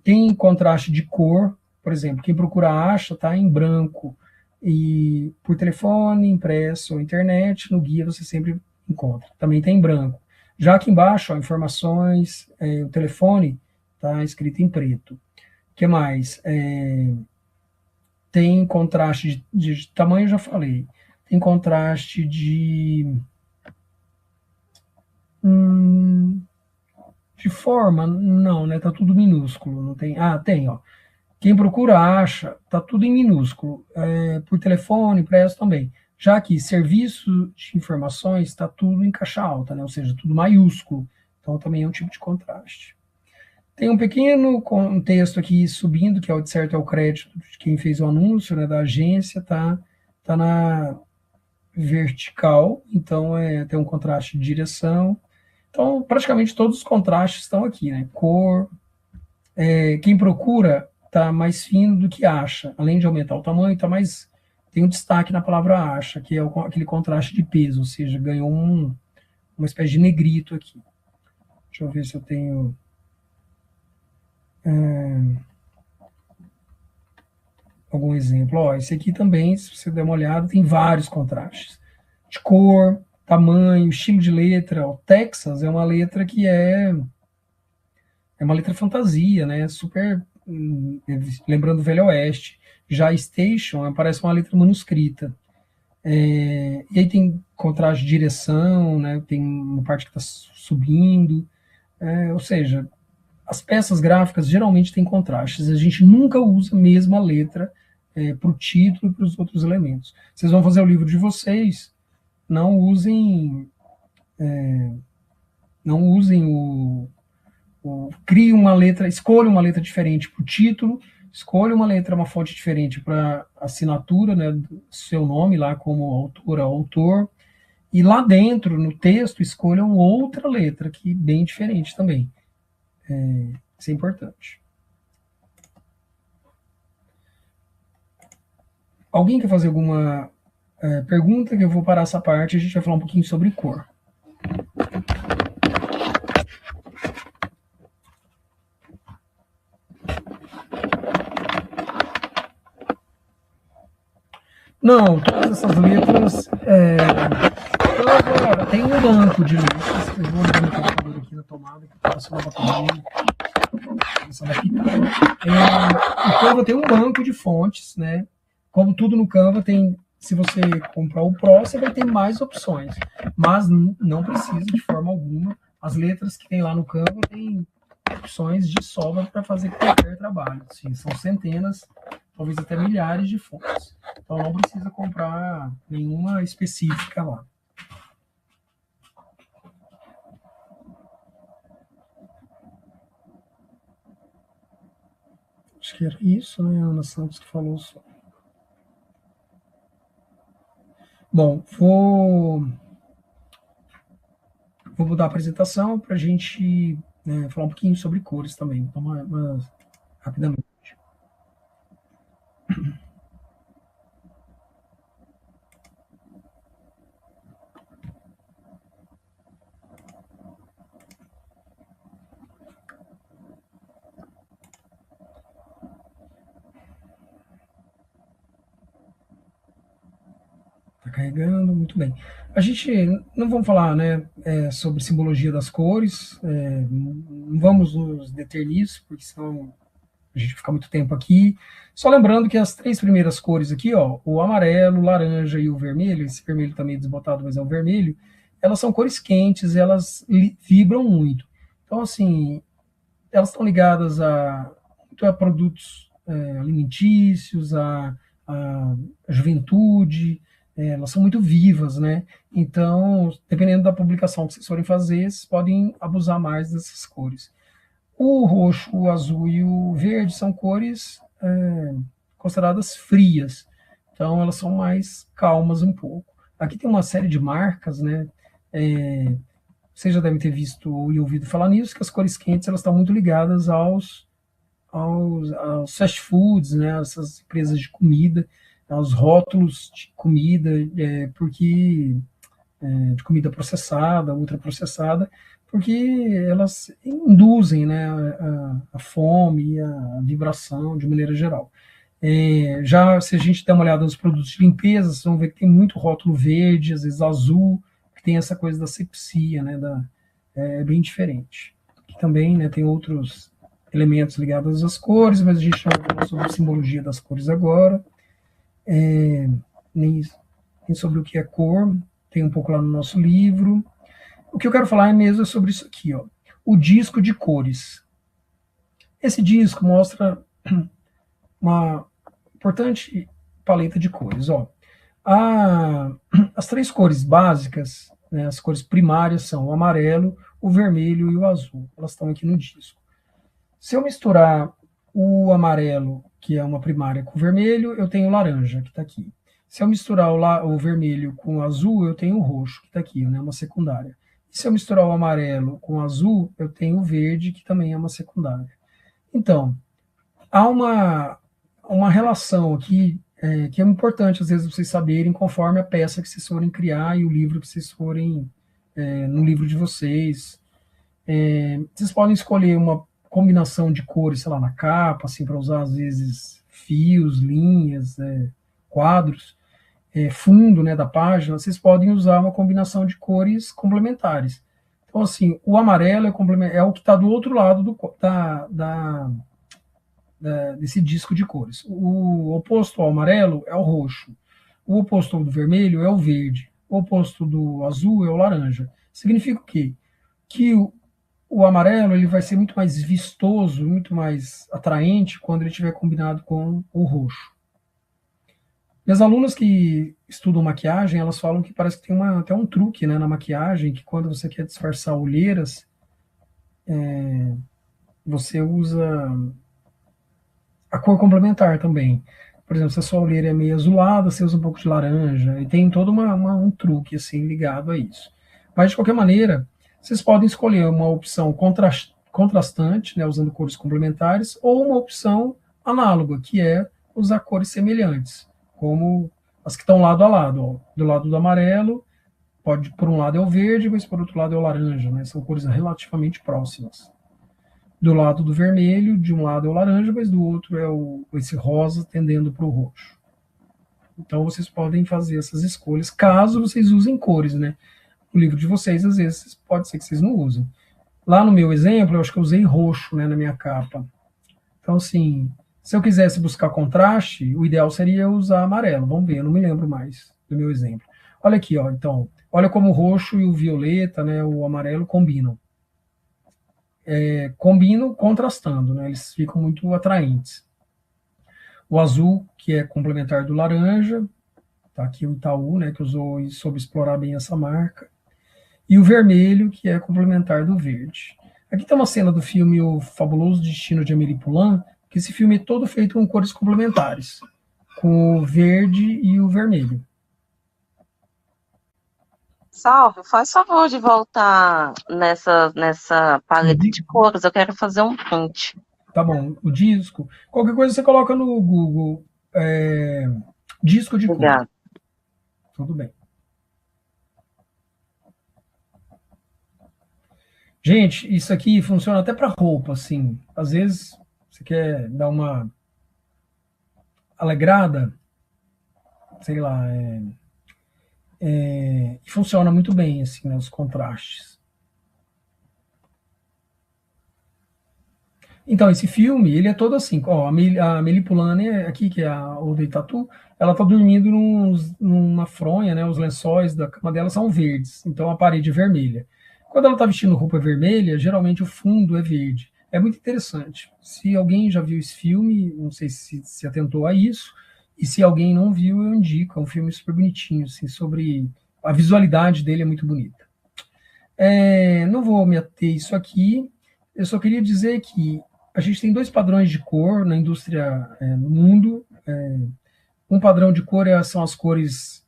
Tem contraste de cor, por exemplo, quem procura acha está em branco, e por telefone, impresso ou internet, no guia você sempre encontra. Também tem em branco. Já aqui embaixo, ó, informações, o telefone está escrito em preto. O que mais? Tem contraste de tamanho, já falei. Tem contraste de De forma, não, né? Tá tudo minúsculo, não tem. Ah, tem, ó. Quem procura acha, tá tudo em minúsculo. Por telefone, impresso também. Já que serviço de informações está tudo em caixa alta, né? Ou seja, tudo maiúsculo. Então também é um tipo de contraste. Tem um pequeno contexto aqui subindo, que é o de certo é o crédito de quem fez o anúncio, né, da agência, tá na vertical, então tem um contraste de direção. Então, praticamente todos os contrastes estão aqui, né? Cor, quem procura está mais fino do que acha. Além de aumentar o tamanho, tem um destaque na palavra acha, que é aquele contraste de peso, ou seja, ganhou uma espécie de negrito aqui. Deixa eu ver se eu tenho... algum exemplo. Ó, esse aqui também, se você der uma olhada, tem vários contrastes. De cor, tamanho, estilo de letra. O Texas é uma letra que é uma letra fantasia, né? Super lembrando o Velho Oeste. Já Station parece uma letra manuscrita. E aí tem contraste de direção, né? Tem uma parte que está subindo. Ou seja, as peças gráficas geralmente têm contrastes. A gente nunca usa a mesma letra para o título e para os outros elementos. Vocês vão fazer o livro de vocês, não usem crie uma letra, escolha uma letra diferente para o título, escolha uma fonte diferente para assinatura, né, do seu nome lá como autora, autor, e lá dentro, no texto, escolham outra letra, que bem diferente também. Isso é importante. Alguém quer fazer alguma pergunta? Que eu vou parar essa parte e a gente vai falar um pouquinho sobre cor. Não, todas essas letras... agora, tem um banco de letras. Eu vou ligar meu computador aqui na tomada, que está só na bateria. O Canva tem um banco de fontes, né? Como tudo no Canva tem, se você comprar o Pro, você vai ter mais opções, mas não precisa de forma alguma. As letras que tem lá no Canva tem opções de sobra para fazer qualquer trabalho. Sim, são centenas, talvez até milhares de fontes. Então não precisa comprar nenhuma específica lá. Acho que era isso, né, Ana Santos, que falou só. Bom, vou mudar a apresentação para a gente falar um pouquinho sobre cores também. Então, rapidamente. Carregando, muito bem. A gente não vamos falar, né, sobre simbologia das cores, não vamos nos deter nisso, porque senão a gente fica muito tempo aqui. Só lembrando que as 3 primeiras cores aqui, ó, o amarelo, o laranja e o vermelho, esse vermelho também é desbotado, mas é o vermelho, elas são cores quentes, elas vibram muito. Então, assim, elas estão ligadas a produtos alimentícios, a juventude. Elas são muito vivas, né? Então, dependendo da publicação que vocês forem fazer, vocês podem abusar mais dessas cores. O roxo, o azul e o verde são cores consideradas frias. Então, elas são mais calmas um pouco. Aqui tem uma série de marcas, né? Vocês já devem ter visto e ouvido falar nisso, que as cores quentes elas estão muito ligadas aos fast foods, né? Essas empresas de comida, aos rótulos de comida, porque de comida processada, ultraprocessada, porque elas induzem, né, a fome e a vibração de maneira geral. Já se a gente der uma olhada nos produtos de limpeza, vocês vão ver que tem muito rótulo verde, às vezes azul, que tem essa coisa da asepsia, né, é bem diferente. Aqui também, né, tem outros elementos ligados às cores, mas a gente não vai falar sobre a simbologia das cores agora. Nem sobre o que é cor, tem um pouco lá no nosso livro. O que eu quero falar mesmo é sobre isso aqui, ó. O disco de cores. Esse disco mostra uma importante paleta de cores, ó. As 3 cores básicas, né, as cores primárias são o amarelo, o vermelho e o azul. Elas estão aqui no disco. Se eu misturar o amarelo, que é uma primária, com o vermelho, eu tenho o laranja, que está aqui. Se eu misturar o vermelho com o azul, eu tenho o roxo, que está aqui, né, uma secundária. E se eu misturar o amarelo com o azul, eu tenho o verde, que também é uma secundária. Então, há uma relação aqui que é importante, às vezes, vocês saberem conforme a peça que vocês forem criar e o livro que vocês forem, no livro de vocês. Vocês podem escolher uma combinação de cores, sei lá, na capa, assim, para usar, às vezes, fios, linhas, quadros, fundo, né, da página. Vocês podem usar uma combinação de cores complementares. Então, assim, o amarelo é o que está do outro lado desse disco de cores. O oposto ao amarelo é o roxo. O oposto ao do vermelho é o verde. O oposto do azul é o laranja. Significa o quê? Que o amarelo ele vai ser muito mais vistoso, muito mais atraente quando ele estiver combinado com o roxo. Minhas alunas que estudam maquiagem, elas falam que parece que tem até um truque, né, na maquiagem, que quando você quer disfarçar olheiras, você usa a cor complementar também. Por exemplo, se a sua olheira é meio azulada, você usa um pouco de laranja, e tem todo um truque assim ligado a isso. Mas, de qualquer maneira, vocês podem escolher uma opção contrastante, né, usando cores complementares, ou uma opção análoga, que é usar cores semelhantes, como as que estão lado a lado. Ó. Do lado do amarelo, por um lado é o verde, mas por outro lado é o laranja, né? São cores relativamente próximas. Do lado do vermelho, de um lado é o laranja, mas do outro é esse rosa tendendo para o roxo. Então vocês podem fazer essas escolhas, caso vocês usem cores, né? O livro de vocês, às vezes, pode ser que vocês não usem. Lá no meu exemplo, eu acho que eu usei roxo, né, na minha capa. Então, assim, se eu quisesse buscar contraste, o ideal seria usar amarelo. Vamos ver, eu não me lembro mais do meu exemplo. Olha aqui, ó, então, olha como o roxo e o violeta, né, o amarelo combinam. Combinam contrastando, né, eles ficam muito atraentes. O azul, que é complementar do laranja, tá aqui o Itaú, né, que usou e soube explorar bem essa marca. E o vermelho, que é complementar do verde. Aqui tem uma cena do filme O Fabuloso Destino de Amélie Poulain, que esse filme é todo feito com cores complementares, com o verde e o vermelho. Salve, faz favor de voltar nessa paleta de cores, eu quero fazer um print. Tá bom, o disco. Qualquer coisa você coloca no Google, disco de cor. Tudo bem. Gente, isso aqui funciona até para roupa, assim. Às vezes você quer dar uma alegrada, sei lá, e funciona muito bem, assim, né, os contrastes. Então, esse filme, ele é todo assim, ó, a Amélie Poulain, aqui, que é a Audrey Tautou, ela tá dormindo numa fronha, né, os lençóis da cama dela são verdes, então a parede é vermelha. Quando ela tá vestindo roupa vermelha, geralmente o fundo é verde. É muito interessante. Se alguém já viu esse filme, não sei se atentou a isso, e se alguém não viu, eu indico, é um filme super bonitinho, assim, sobre a visualidade dele é muito bonita. Não vou me ater isso aqui, eu só queria dizer que a gente tem 2 padrões de cor na indústria, no mundo. Um padrão de cor são as cores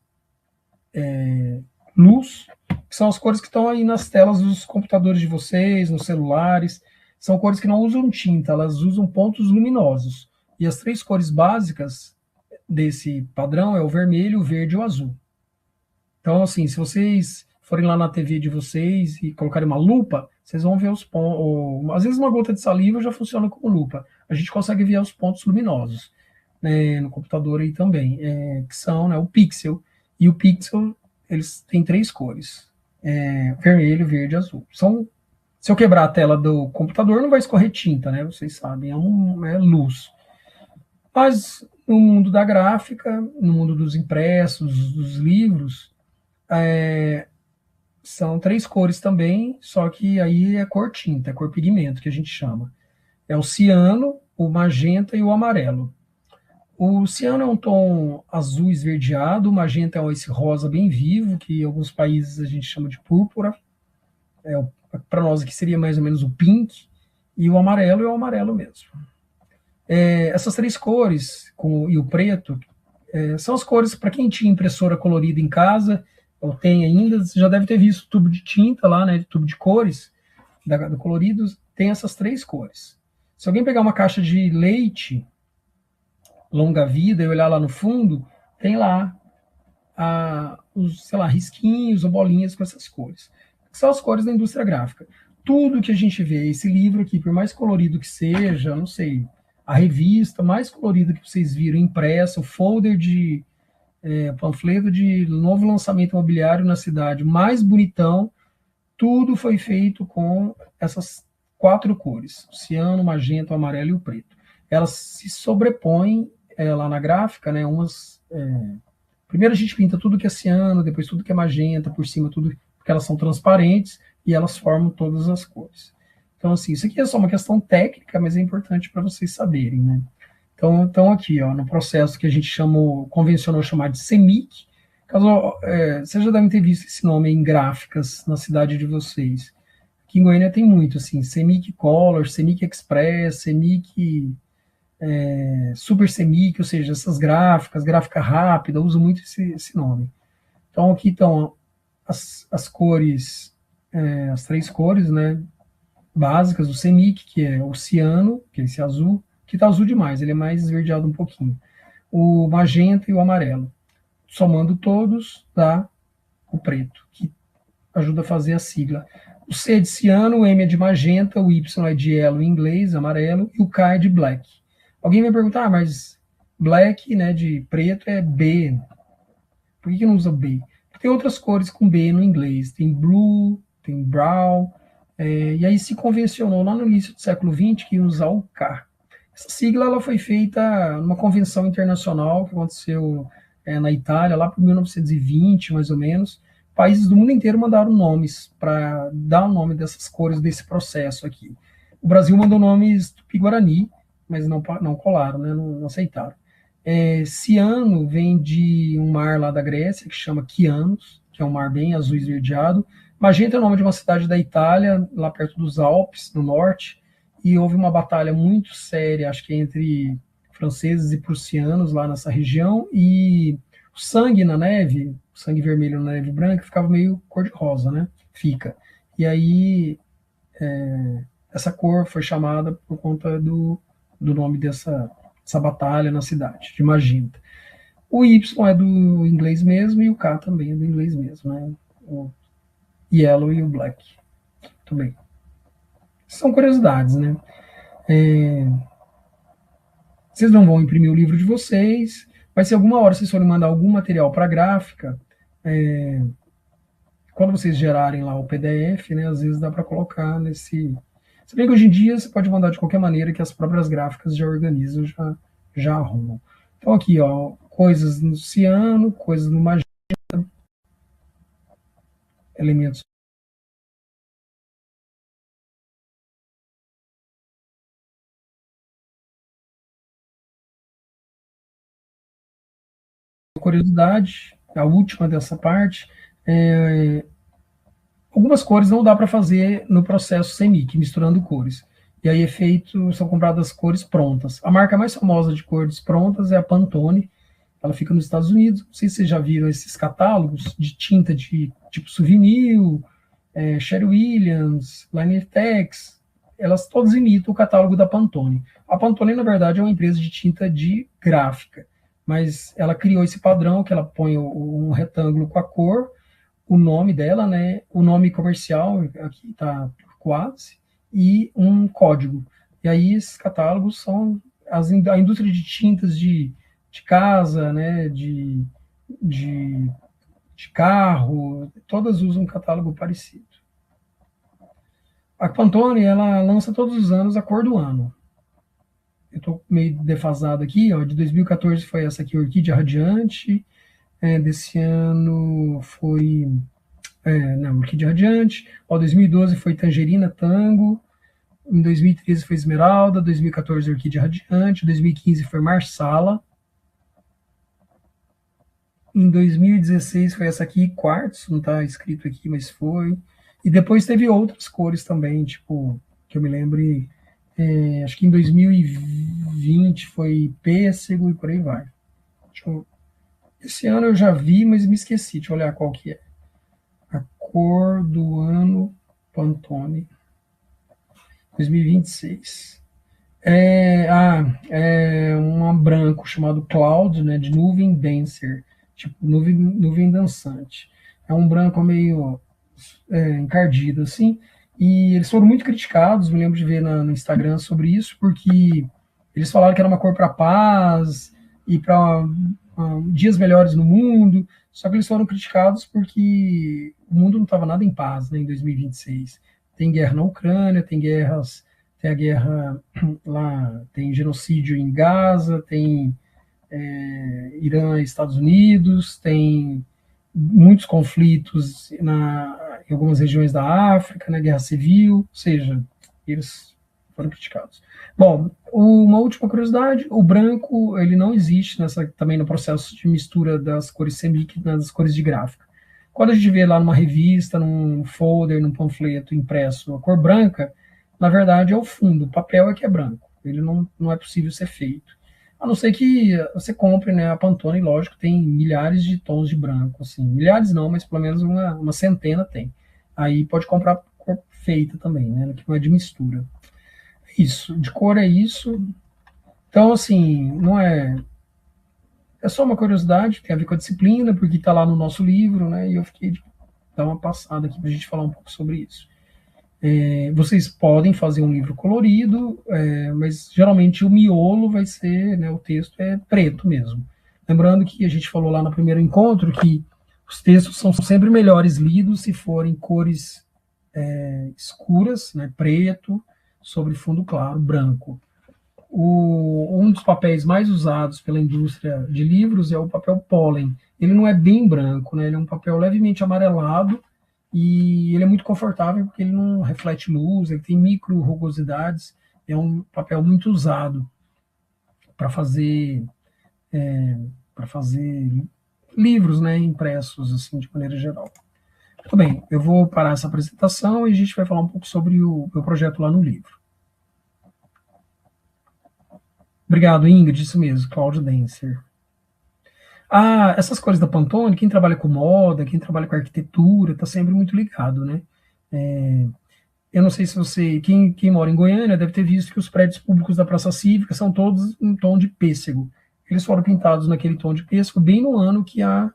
luz, que são as cores que estão aí nas telas dos computadores de vocês, nos celulares. São cores que não usam tinta, elas usam pontos luminosos. E as 3 cores básicas desse padrão é o vermelho, o verde e o azul. Então, assim, se vocês forem lá na TV de vocês e colocarem uma lupa, vocês vão ver os pontos. Às vezes uma gota de saliva já funciona como lupa. A gente consegue ver os pontos luminosos, né, no computador aí também, que são, né, o pixel. E o pixel, eles têm 3 cores: vermelho, verde e azul. Se eu quebrar a tela do computador, não vai escorrer tinta, né? Vocês sabem, é luz. Mas no mundo da gráfica, no mundo dos impressos, dos livros, São 3 cores também, só que aí é cor tinta, é cor pigmento, que a gente chama. É o ciano, o magenta e o amarelo. O ciano é um tom azul esverdeado, o magenta é esse rosa bem vivo, que em alguns países a gente chama de púrpura. Para nós aqui seria mais ou menos o pink, e o amarelo é o amarelo mesmo. Essas 3 cores e o preto são as cores para quem tinha impressora colorida em casa, ou tem ainda, você já deve ter visto tubo de tinta lá, né, tubo de cores, do colorido, tem essas 3 cores. Se alguém pegar uma caixa de leite longa vida e olhar lá no fundo, tem lá os, sei lá, risquinhos ou bolinhas com essas cores. São as cores da indústria gráfica. Tudo que a gente vê, esse livro aqui, por mais colorido que seja, não sei, a revista mais colorida que vocês viram impressa, o folder de panfleto de novo lançamento imobiliário na cidade, mais bonitão, tudo foi feito com essas 4 cores, o ciano, o magenta, o amarelo e o preto. Elas se sobrepõem lá na gráfica, né, primeiro a gente pinta tudo que é ciano, depois tudo que é magenta, por cima tudo, porque elas são transparentes e elas formam todas as cores. Então, assim, isso aqui é só uma questão técnica, mas é importante para vocês saberem, né? Então aqui, ó, no processo que a gente convencionou chamar de CEMIC, caso vocês já devem ter visto esse nome em gráficas na cidade de vocês. Aqui em Goiânia tem muito, assim, CEMIC Color, CEMIC Express, CEMIC Super CEMIC, ou seja, essas gráficas, gráfica rápida, uso muito esse nome. Então aqui estão as cores, as 3 cores, né, básicas do CEMIC, que é o ciano, que é esse azul, que está azul demais, ele é mais esverdeado um pouquinho. O magenta e o amarelo. Somando todos, dá o preto, que ajuda a fazer a sigla. O C é de ciano, o M é de magenta, o Y é de yellow em inglês, amarelo, e o K é de black. Alguém vai perguntar, mas black, né, de preto é B. Por que não usa B? Tem outras cores com B no inglês. Tem blue, tem brown, e aí se convencionou lá no início do século XX que ia usar o K. Essa sigla ela foi feita numa convenção internacional que aconteceu na Itália, lá por 1920, mais ou menos. Países do mundo inteiro mandaram nomes para dar o nome dessas cores desse processo aqui. O Brasil mandou nomes Tupi-Guarani, mas não colaram, né? Não aceitaram. Ciano vem de um mar lá da Grécia, que chama Chianos, que é um mar bem azul esverdeado. Magenta é o nome de uma cidade da Itália, lá perto dos Alpes, no norte, e houve uma batalha muito séria, acho que entre franceses e prussianos lá nessa região, e o sangue na neve, o sangue vermelho na neve branca, ficava meio cor-de-rosa, né? Fica. E aí, essa cor foi chamada por conta do nome dessa batalha na cidade, de magenta. O Y é do inglês mesmo, e o K também é do inglês mesmo, né? O yellow e o black. Muito bem. São curiosidades, né? Vocês não vão imprimir o livro de vocês, mas se alguma hora vocês forem mandar algum material para a gráfica, quando vocês gerarem lá o PDF, né, às vezes dá para colocar nesse... Se bem que hoje em dia você pode mandar de qualquer maneira que as próprias gráficas já organizam, já arrumam. Então aqui, ó, coisas no ciano, coisas no magenta, elementos curiosidade, a última dessa parte, algumas cores não dá para fazer no processo CEMIC, misturando cores. E aí são compradas cores prontas. A marca mais famosa de cores prontas é a Pantone. Ela fica nos Estados Unidos. Não sei se vocês já viram esses catálogos de tinta de tipo Souvenir, Sherwin Williams, Linear-Tex. Elas todas imitam o catálogo da Pantone. A Pantone, na verdade, é uma empresa de tinta de gráfica, mas ela criou esse padrão que ela põe um retângulo com a cor, o nome dela, né, o nome comercial, aqui está quase, e um código. E aí esses catálogos são a indústria de tintas de casa, né, de carro, todas usam um catálogo parecido. A Pantone, ela lança todos os anos a cor do ano. Eu estou meio defasado aqui, ó, de 2014 foi essa aqui, Orquídea Radiante, desse ano foi Não, Orquídea Radiante. Ó, 2012 foi Tangerina, Tango. Em 2013 foi Esmeralda. 2014 Orquídea Radiante. 2015 foi Marsala. Em 2016 foi essa aqui, Quartzo, não está escrito aqui, mas foi. E depois teve outras cores também, tipo, que eu me lembre, acho que em 2020 foi pêssego e por aí vai. Esse ano eu já vi, mas me esqueci, deixa eu olhar qual que é. A cor do ano Pantone 2026. É um branco chamado Cloud, né, de nuvem dancer, tipo nuvem dançante. É um branco meio encardido, assim, e eles foram muito criticados, me lembro de ver no Instagram sobre isso, porque eles falaram que era uma cor para paz e para dias melhores no mundo, só que eles foram criticados porque o mundo não estava nada em paz, né, em 2026. Tem guerra na Ucrânia, tem a guerra lá, tem genocídio em Gaza, tem Irã e Estados Unidos, tem muitos conflitos em algumas regiões da África, na guerra civil, ou seja, eles foram criticados. Bom, uma última curiosidade, o branco ele não existe também no processo de mistura das cores semíquidas das cores de gráfica. Quando a gente vê lá numa revista, num folder, num panfleto impresso a cor branca, na verdade é o fundo, o papel é que é branco, ele não é possível ser feito. A não ser que você compre, né, a Pantone, lógico, tem milhares de tons de branco, assim, milhares não, mas pelo menos uma centena tem. Aí pode comprar cor feita também, né, que não é de mistura. Isso, de cor é isso. Então, assim, não é... É só uma curiosidade, tem a ver com a disciplina, porque está lá no nosso livro, né, e eu fiquei de dar uma passada aqui para a gente falar um pouco sobre isso. Vocês podem fazer um livro colorido, mas geralmente o miolo vai ser, né, o texto é preto mesmo. Lembrando que a gente falou lá no primeiro encontro que os textos são sempre melhores lidos se forem cores escuras, né, preto, sobre fundo claro, branco. Um dos papéis mais usados pela indústria de livros é o papel pólen. Ele não é bem branco, né, ele é um papel levemente amarelado, e ele é muito confortável porque ele não reflete luz, ele tem micro rugosidades, é um papel muito usado para fazer livros, né, impressos assim de maneira geral. Muito bem, eu vou parar essa apresentação e a gente vai falar um pouco sobre o meu projeto lá no livro. Obrigado, Ingrid, isso mesmo, Cloud Dancer. Essas cores da Pantone, quem trabalha com moda, quem trabalha com arquitetura, está sempre muito ligado, né? Eu não sei se quem mora em Goiânia deve ter visto que os prédios públicos da Praça Cívica são todos em tom de pêssego. Eles foram pintados naquele tom de pêssego bem no ano que o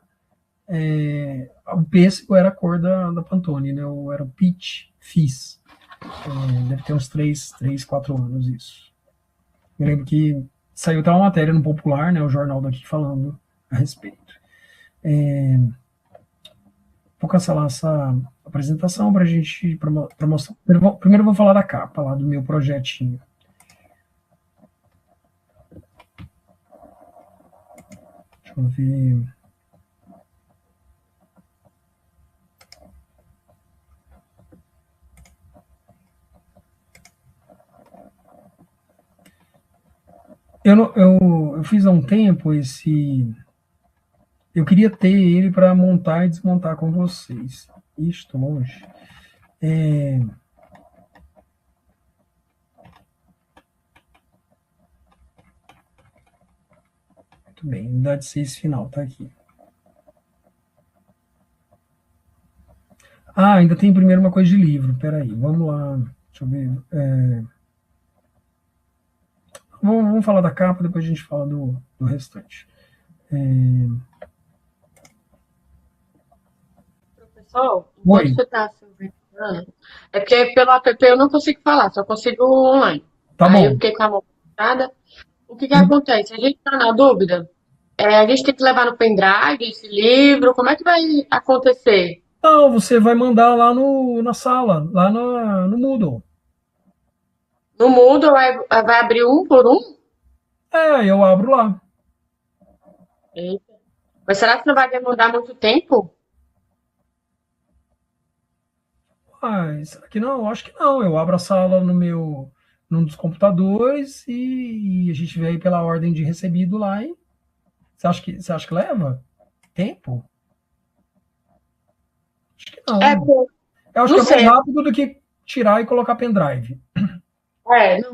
pêssego era a cor da Pantone, né? Era o Peach Fizz. Deve ter uns 3, 4 anos isso. Eu lembro que saiu até uma matéria no Popular, né? O jornal daqui falando a respeito. Vou cancelar essa apresentação para a gente para mostrar. Primeiro eu vou falar da capa lá do meu projetinho. Deixa eu ver. Eu fiz há um tempo esse. Eu queria ter ele para montar e desmontar com vocês. Ixi, estou longe. Muito bem, unidade 6 final, tá aqui. Ainda tem primeiro uma coisa de livro, peraí, vamos lá, deixa eu ver. Vamos falar da capa, depois a gente fala do restante. Professor, pode escutar é porque pelo app eu não consigo falar, só consigo online. Tá Aí bom. eu fiquei com a mão fechada. O que acontece? A gente está na dúvida, a gente tem que levar no pendrive esse livro, como é que vai acontecer? Não, você vai mandar lá na sala, lá no Moodle. No Moodle vai abrir um por um? Eu abro lá. Eita. Mas será que não vai demorar muito tempo? Será que não? Eu acho que não. Eu abro a sala num dos computadores e a gente vê aí pela ordem de recebido lá. E você acha que leva tempo? Acho que É, não. Eu acho não que é mais sei. rápido do que tirar e colocar pendrive.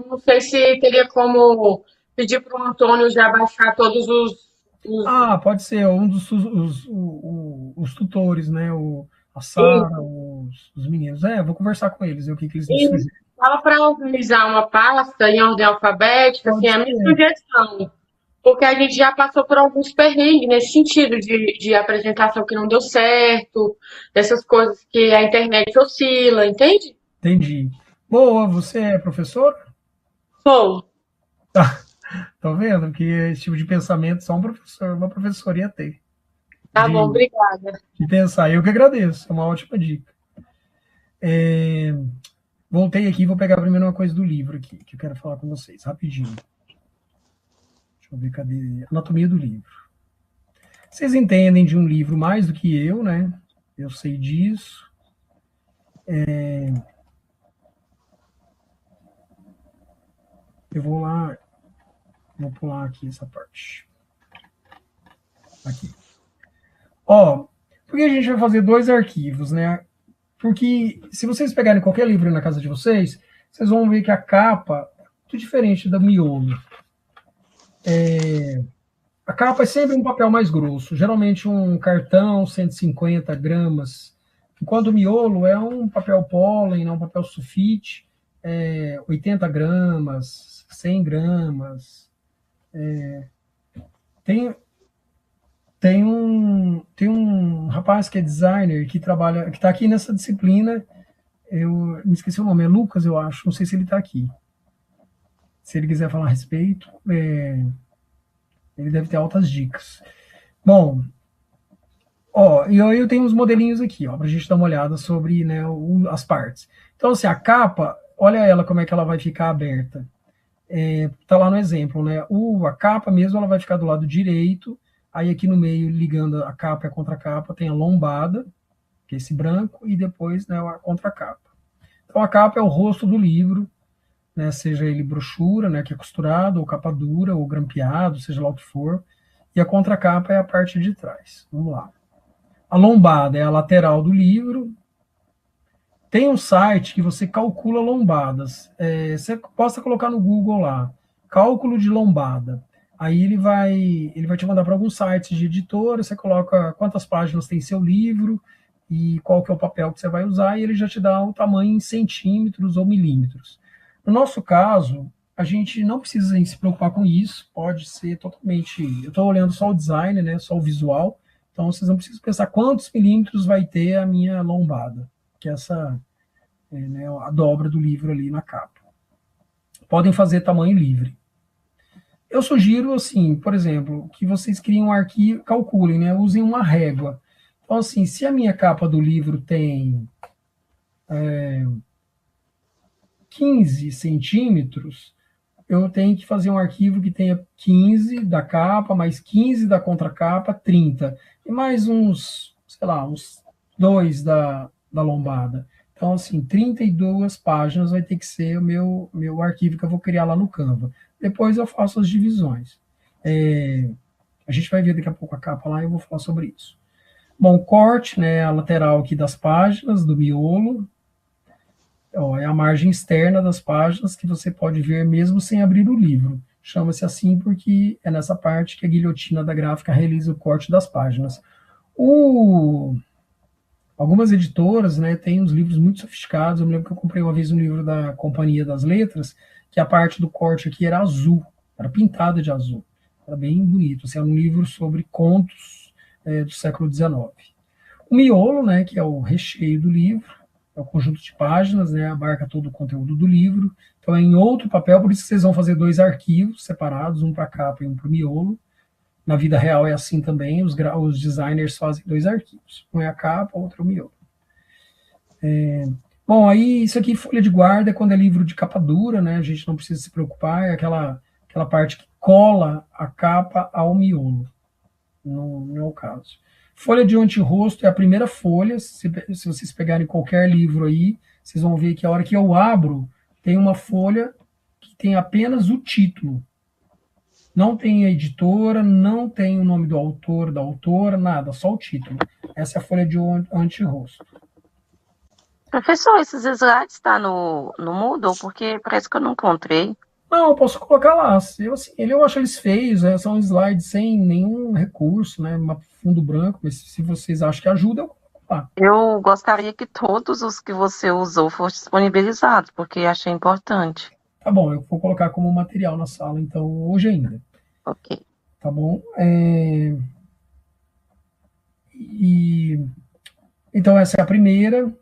Não sei se teria como pedir para o Antônio já baixar todos os... Ah, pode ser um dos os tutores, né? A Sara, os meninos. Vou conversar com eles, ver o que eles me E sugerem. fala para organizar uma pasta em ordem alfabética, assim, Pode é a minha ser. sugestão. Porque a gente já passou por alguns perrengues nesse sentido de apresentação que não deu certo, dessas coisas que a internet oscila, entende? Entendi. Boa, você é professor? Sou. Tá vendo? Que esse tipo de pensamento só uma professora ia ter. Tá bom, De, obrigada. de pensar. Eu que agradeço, é uma ótima dica. Voltei aqui e vou pegar primeiro uma coisa do livro aqui, que eu quero falar com vocês, rapidinho. Deixa eu ver, cadê? Anatomia do livro. Vocês entendem de um livro mais do que eu, né? Eu sei disso. Eu vou lá, vou pular aqui essa parte. Aqui. Ó, por que a gente vai fazer dois arquivos, né? Porque se vocês pegarem qualquer livro na casa de vocês, vocês vão ver que a capa é muito diferente da miolo. A capa é sempre um papel mais grosso, geralmente um cartão, 150 gramas, enquanto o miolo é um papel pólen, um papel sulfite, 80 gramas, 100 gramas. Tem um rapaz que é designer, que trabalha, que está aqui nessa disciplina, eu me esqueci o nome, é Lucas, eu acho, não sei se ele está aqui. Se ele quiser falar a respeito, ele deve ter altas dicas. Bom, e aí eu tenho uns modelinhos aqui, para a gente dar uma olhada sobre, né, as partes. Então, assim, a capa, olha ela como é que ela vai ficar aberta. Tá lá no exemplo, né? A capa mesmo, ela vai ficar do lado direito, aí aqui no meio, ligando a capa e a contracapa, tem a lombada, que é esse branco, e depois, né, a contracapa. Então, a capa é o rosto do livro, né, seja ele brochura, né, que é costurado, ou capa dura, ou grampeado, seja lá o que for, e a contracapa é a parte de trás. Vamos lá. A lombada é a lateral do livro. Tem um site que você calcula lombadas. Você possa colocar no Google lá, cálculo de lombada. Aí ele vai te mandar para alguns sites de editora, você coloca quantas páginas tem seu livro e qual que é o papel que você vai usar, e ele já te dá o tamanho em centímetros ou milímetros. No nosso caso, a gente não precisa se preocupar com isso, pode ser totalmente... Eu estou olhando só o design, né, só o visual, então vocês não precisam pensar quantos milímetros vai ter a minha lombada, que é essa, né, a dobra do livro ali na capa. Podem fazer tamanho livre. Eu sugiro, assim, por exemplo, que vocês criem um arquivo, calculem, né, usem uma régua. Então, assim, se a minha capa do livro tem 15 centímetros, eu tenho que fazer um arquivo que tenha 15 da capa, mais 15 da contracapa, 30. E mais uns, sei lá, uns 2 da lombada. Então, assim, 32 páginas vai ter que ser o meu arquivo que eu vou criar lá no Canva. Depois eu faço as divisões. A gente vai ver daqui a pouco a capa lá e eu vou falar sobre isso. Bom, corte, né, a lateral aqui das páginas, do miolo. É a margem externa das páginas que você pode ver mesmo sem abrir o livro. Chama-se assim porque é nessa parte que a guilhotina da gráfica realiza o corte das páginas. Algumas editoras, né, têm uns livros muito sofisticados. Eu me lembro que eu comprei uma vez um livro da Companhia das Letras, que a parte do corte aqui era azul, era pintada de azul. Era bem bonito. Assim, era um livro sobre contos do século XIX. O miolo, né, que é o recheio do livro, é o conjunto de páginas, né, abarca todo o conteúdo do livro. Então é em outro papel, por isso que vocês vão fazer dois arquivos separados, um para a capa e um para o miolo. Na vida real é assim também, os designers fazem dois arquivos. Um é a capa, outro é o miolo. Bom, aí isso aqui, folha de guarda, é quando é livro de capa dura, né, a gente não precisa se preocupar, é aquela parte que cola a capa ao miolo. Não é o caso. Folha de antirrosto é a primeira folha. Se vocês pegarem qualquer livro aí, vocês vão ver que a hora que eu abro, tem uma folha que tem apenas o título. Não tem a editora, não tem o nome do autor, da autora, nada, só o título. Essa é a folha de antirrosto. Professor, esses slides está no Moodle? Porque parece que eu não encontrei. Não, eu posso colocar lá. Eu acho eles feios, né? São slides sem nenhum recurso, né? Fundo branco, mas se vocês acham que ajuda, eu coloco lá. Eu gostaria que todos os que você usou fossem disponibilizados, porque achei importante. Tá bom, eu vou colocar como material na sala, então, hoje ainda. Ok. Tá bom? Então, essa é a primeira.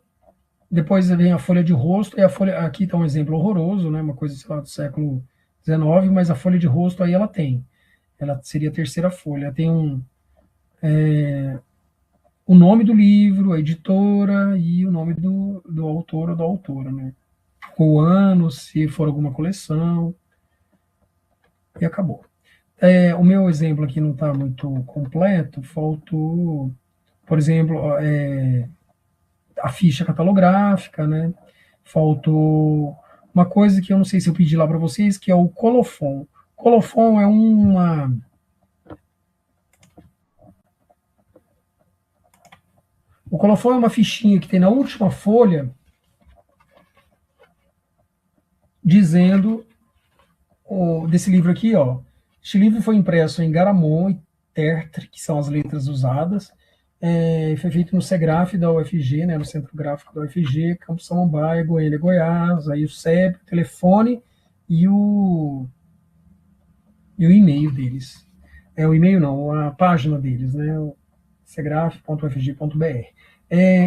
Depois vem a folha de rosto, e a folha, aqui está um exemplo horroroso, né? Uma coisa, sei lá, do século XIX, mas a folha de rosto aí ela seria a terceira folha. Tem o nome do livro, a editora e o nome do autor ou da autora, né? O ano, se for alguma coleção, e acabou. O meu exemplo aqui não está muito completo, faltou, por exemplo, a ficha catalográfica, né? Faltou uma coisa que eu não sei se eu pedi lá para vocês, que é o colofon. Colofon é O colofon é uma fichinha que tem na última folha dizendo desse livro aqui, ó. Este livro foi impresso em Garamond e Tertre, que são as letras usadas. Foi feito no CEGRAF da UFG, né, no Centro Gráfico da UFG, Campo Samambaia, Goiânia, Goiás, aí o CEP, o telefone e o e-mail deles. O e-mail não, a página deles, né, cegraf.ufg.br.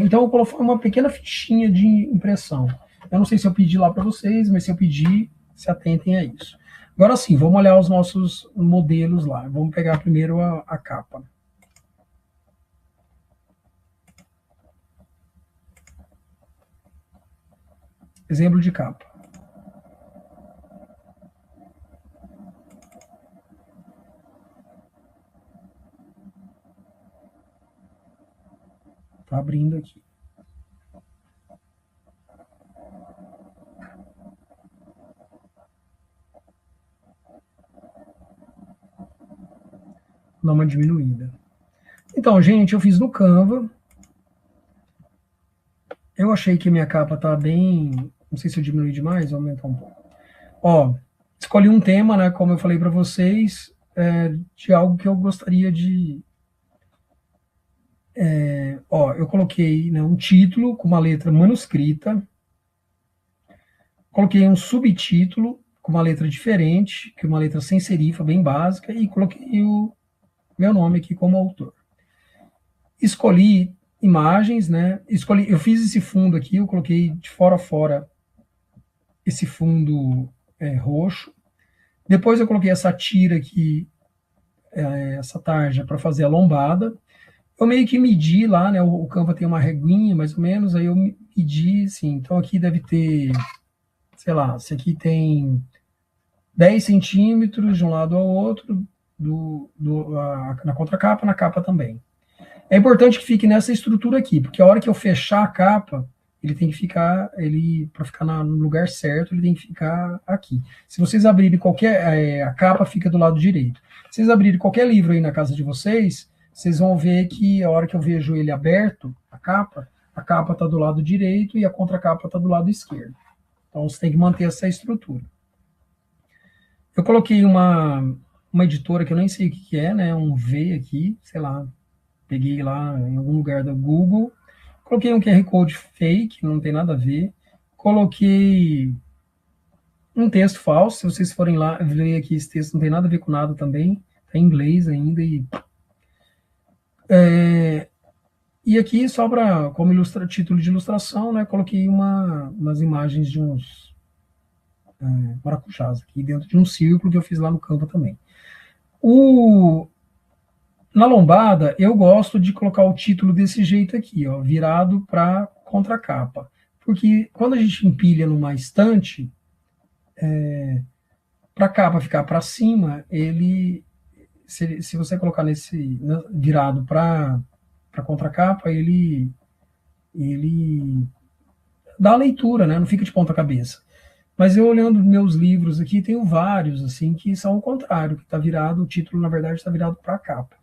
Então eu coloquei uma pequena fichinha de impressão. Eu não sei se eu pedi lá para vocês, mas se eu pedir, se atentem a isso. Agora sim, vamos olhar os nossos modelos lá. Vamos pegar primeiro a capa. Exemplo de capa. Tá abrindo aqui. Dá uma diminuída. Então, gente, eu fiz no Canva. Eu achei que minha capa tá bem... Não sei se eu diminui demais ou aumentar um pouco. Ó, escolhi um tema, né, como eu falei para vocês, de algo que eu gostaria de... eu coloquei, né, um título com uma letra manuscrita. Coloquei um subtítulo com uma letra diferente, que é uma letra sem serifa, bem básica, e coloquei o meu nome aqui como autor. Escolhi imagens, né? Eu fiz esse fundo aqui, eu coloquei de fora a fora esse fundo roxo. Depois eu coloquei essa tira aqui, essa tarja, para fazer a lombada. Eu meio que medi lá, né? O Canva tem uma reguinha, mais ou menos, aí eu medi, assim, então aqui deve ter, sei lá, esse aqui tem 10 centímetros de um lado ao outro, na contracapa, na capa também. É importante que fique nessa estrutura aqui, porque a hora que eu fechar a capa, ele tem que ficar, para ficar no lugar certo, ele tem que ficar aqui. Se vocês abrirem a capa fica do lado direito. Se vocês abrirem qualquer livro aí na casa de vocês, vocês vão ver que a hora que eu vejo ele aberto, a capa está do lado direito e a contracapa está do lado esquerdo. Então você tem que manter essa estrutura. Eu coloquei uma editora que eu nem sei o que é, né? Um V aqui, sei lá. Peguei lá em algum lugar do Google. Coloquei um QR Code fake, não tem nada a ver. Coloquei um texto falso. Se vocês forem lá ver aqui, esse texto não tem nada a ver com nada também. Está em inglês ainda. E aqui, só como título de ilustração, né? Coloquei umas imagens de uns maracujás aqui dentro de um círculo que eu fiz lá no Canva também. Na lombada, eu gosto de colocar o título desse jeito aqui, ó, virado para contracapa. Porque quando a gente empilha numa estante, para a capa ficar para cima, se você colocar virado para a contracapa, ele dá a leitura, né? Não fica de ponta cabeça. Mas eu olhando meus livros aqui, tenho vários, assim, que são o contrário, que tá virado, o título, na verdade, está virado para a capa.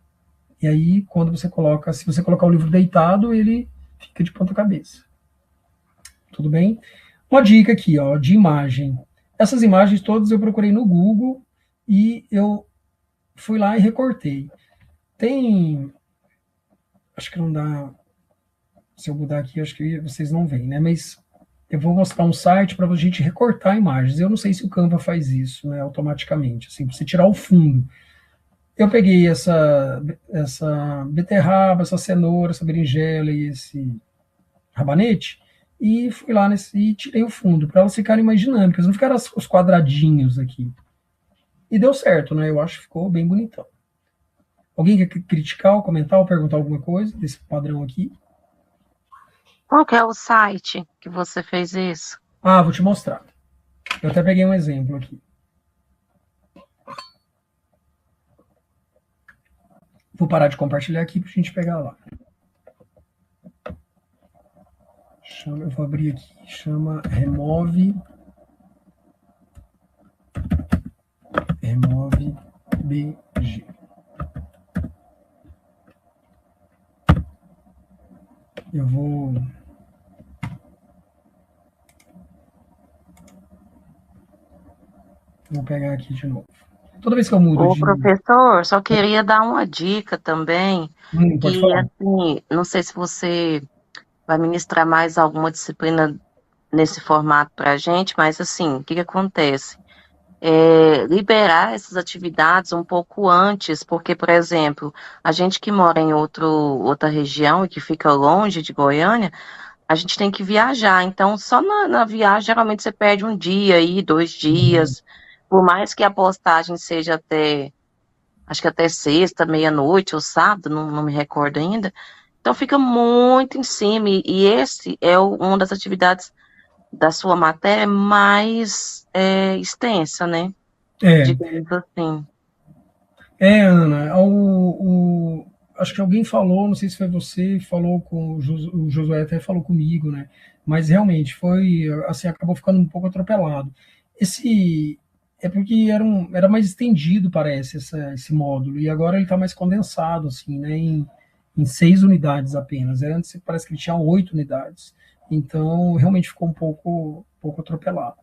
E aí, quando você coloca, se você colocar o livro deitado, ele fica de ponta cabeça. Tudo bem? Uma dica aqui, ó, de imagem. Essas imagens todas eu procurei no Google e eu fui lá e recortei. Tem, acho que não dá, se eu mudar aqui, acho que vocês não veem, né? Mas eu vou mostrar um site para a gente recortar imagens. Eu não sei se o Canva faz isso, né, automaticamente, assim, para você tirar o fundo. Eu peguei essa beterraba, essa cenoura, essa berinjela e esse rabanete e fui lá e tirei o fundo para elas ficarem mais dinâmicas, não ficaram os quadradinhos aqui. E deu certo, né? Eu acho que ficou bem bonitão. Alguém quer criticar, ou comentar, ou perguntar alguma coisa desse padrão aqui? Qual que é o site que você fez isso? Ah, vou te mostrar. Eu até peguei um exemplo aqui. Vou parar de compartilhar aqui para a gente pegar lá. Eu vou abrir aqui. Chama Remove BG. Eu vou pegar aqui de novo. Toda vez que eu mudo Ô, de... professor, só queria dar uma dica também, pode que falar. assim, não sei se você vai ministrar mais alguma disciplina nesse formato para a gente, mas assim, o que que acontece? Liberar essas atividades um pouco antes, porque, por exemplo, a gente que mora em outra região e que fica longe de Goiânia, a gente tem que viajar. Então, só na viagem, geralmente você perde um dia aí, 2 dias, por mais que a postagem seja acho que até sexta, meia-noite ou sábado, não me recordo ainda. Então, fica muito em cima, e esse é uma das atividades da sua matéria mais extensa, né? É, Digamos assim. Ana, acho que alguém falou, não sei se foi você, falou com o Josué, até falou comigo, né? Mas realmente foi, assim, acabou ficando um pouco atropelado. É porque era mais estendido, parece, esse módulo, e agora ele está mais condensado, assim, né? Em 6 unidades apenas. Antes parece que ele tinha 8 unidades. Então, realmente ficou um pouco atropelado.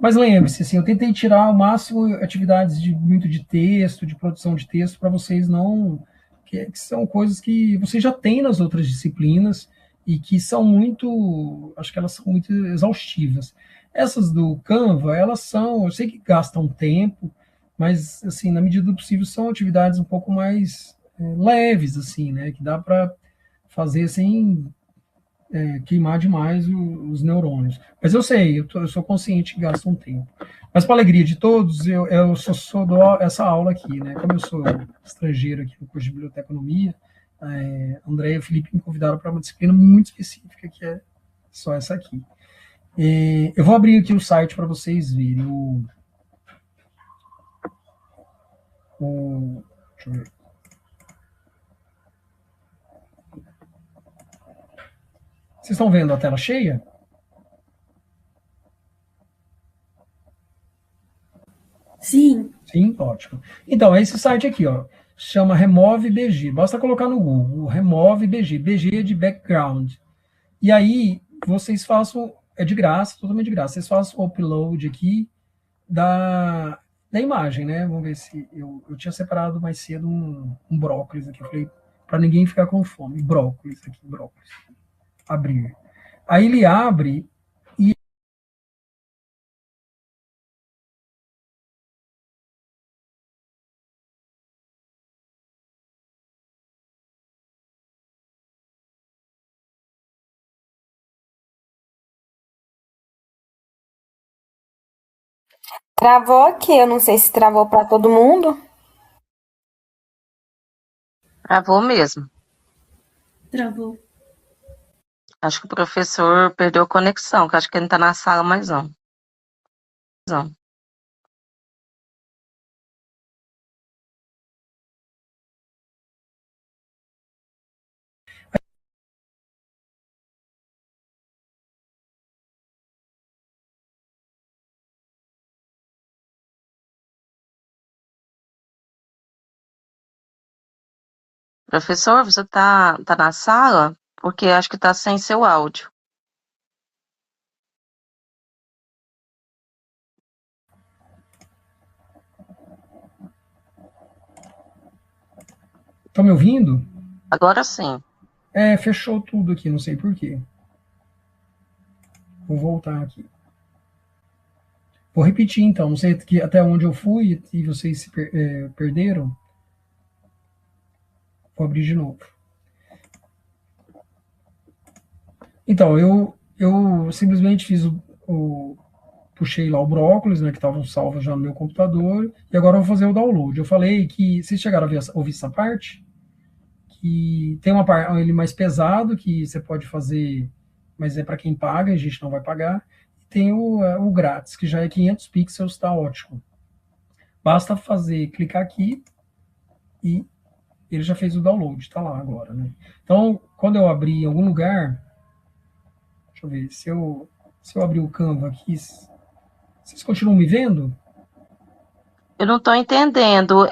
Mas lembre-se, assim, eu tentei tirar ao máximo atividades muito de texto, de produção de texto, para vocês não. Que são coisas que vocês já têm nas outras disciplinas e que são muito. Acho que elas são muito exaustivas. Essas do Canva, elas são. Eu sei que gastam tempo, mas, assim, na medida do possível, são atividades um pouco mais leves, assim, né? Que dá para fazer sem queimar demais os neurônios. Mas eu sei, eu sou consciente que gasta um tempo. Mas para alegria de todos, eu só dou essa aula aqui, né? Como eu sou estrangeiro aqui no curso de biblioteconomia, André e o Felipe me convidaram para uma disciplina muito específica, que é só essa aqui. Eu vou abrir aqui o site para vocês verem. Deixa eu ver. Vocês estão vendo a tela cheia? Sim. Sim, ótimo. Então, é esse site aqui, ó. Chama Remove BG. Basta colocar no Google, Remove BG. BG é de background. E aí, vocês façam, é de graça, totalmente de graça. Vocês façam o upload aqui da imagem, né? Vamos ver se eu tinha separado mais cedo um brócolis aqui. Eu falei, para ninguém ficar com fome. Brócolis aqui, brócolis. Abrir. Aí ele abre e Travou aqui, eu não sei se travou para todo mundo. Travou mesmo. Travou. Acho que o professor perdeu a conexão, que acho que ele não está na sala mais não. Não. Professor, você tá na sala? Porque acho que tá sem seu áudio. Tá me ouvindo? Agora sim. Fechou tudo aqui, não sei por quê. Vou voltar aqui. Vou repetir então, não sei até onde eu fui e vocês se perderam. Vou abrir de novo. Então, eu simplesmente fiz puxei lá o brócolis, né, que estavam salvos já no meu computador, e agora eu vou fazer o download. Eu falei que, vocês chegaram a ouvir essa parte? Que tem ele mais pesado, que você pode fazer, mas é para quem paga, a gente não vai pagar. E tem o grátis, que já é 500 pixels, está ótimo. Basta clicar aqui e ele já fez o download, está lá agora, né? Então, quando eu abrir em algum lugar, deixa eu ver, se eu abrir o Canva aqui, vocês continuam me vendo? Eu não tô entendendo.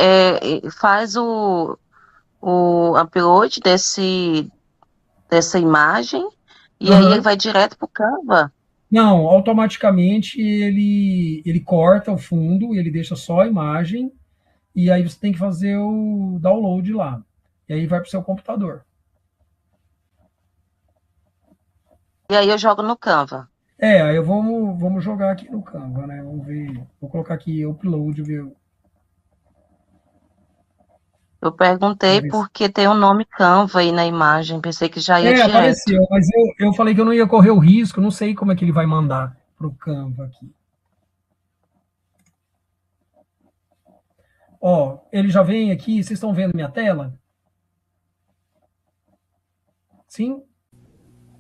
Faz o upload dessa imagem e aí ele vai direto pro Canva? Não, automaticamente ele corta o fundo, ele deixa só a imagem, e aí você tem que fazer o download lá. E aí vai para o seu computador. E aí eu jogo no Canva. Aí vamos jogar aqui no Canva, né? Vamos ver. Vou colocar aqui upload, viu? Eu perguntei porque tem o nome Canva aí na imagem, pensei que já ia direto. Apareceu, mas eu falei que eu não ia correr o risco, não sei como é que ele vai mandar pro Canva aqui. Ó, ele já vem aqui, vocês estão vendo minha tela? Sim?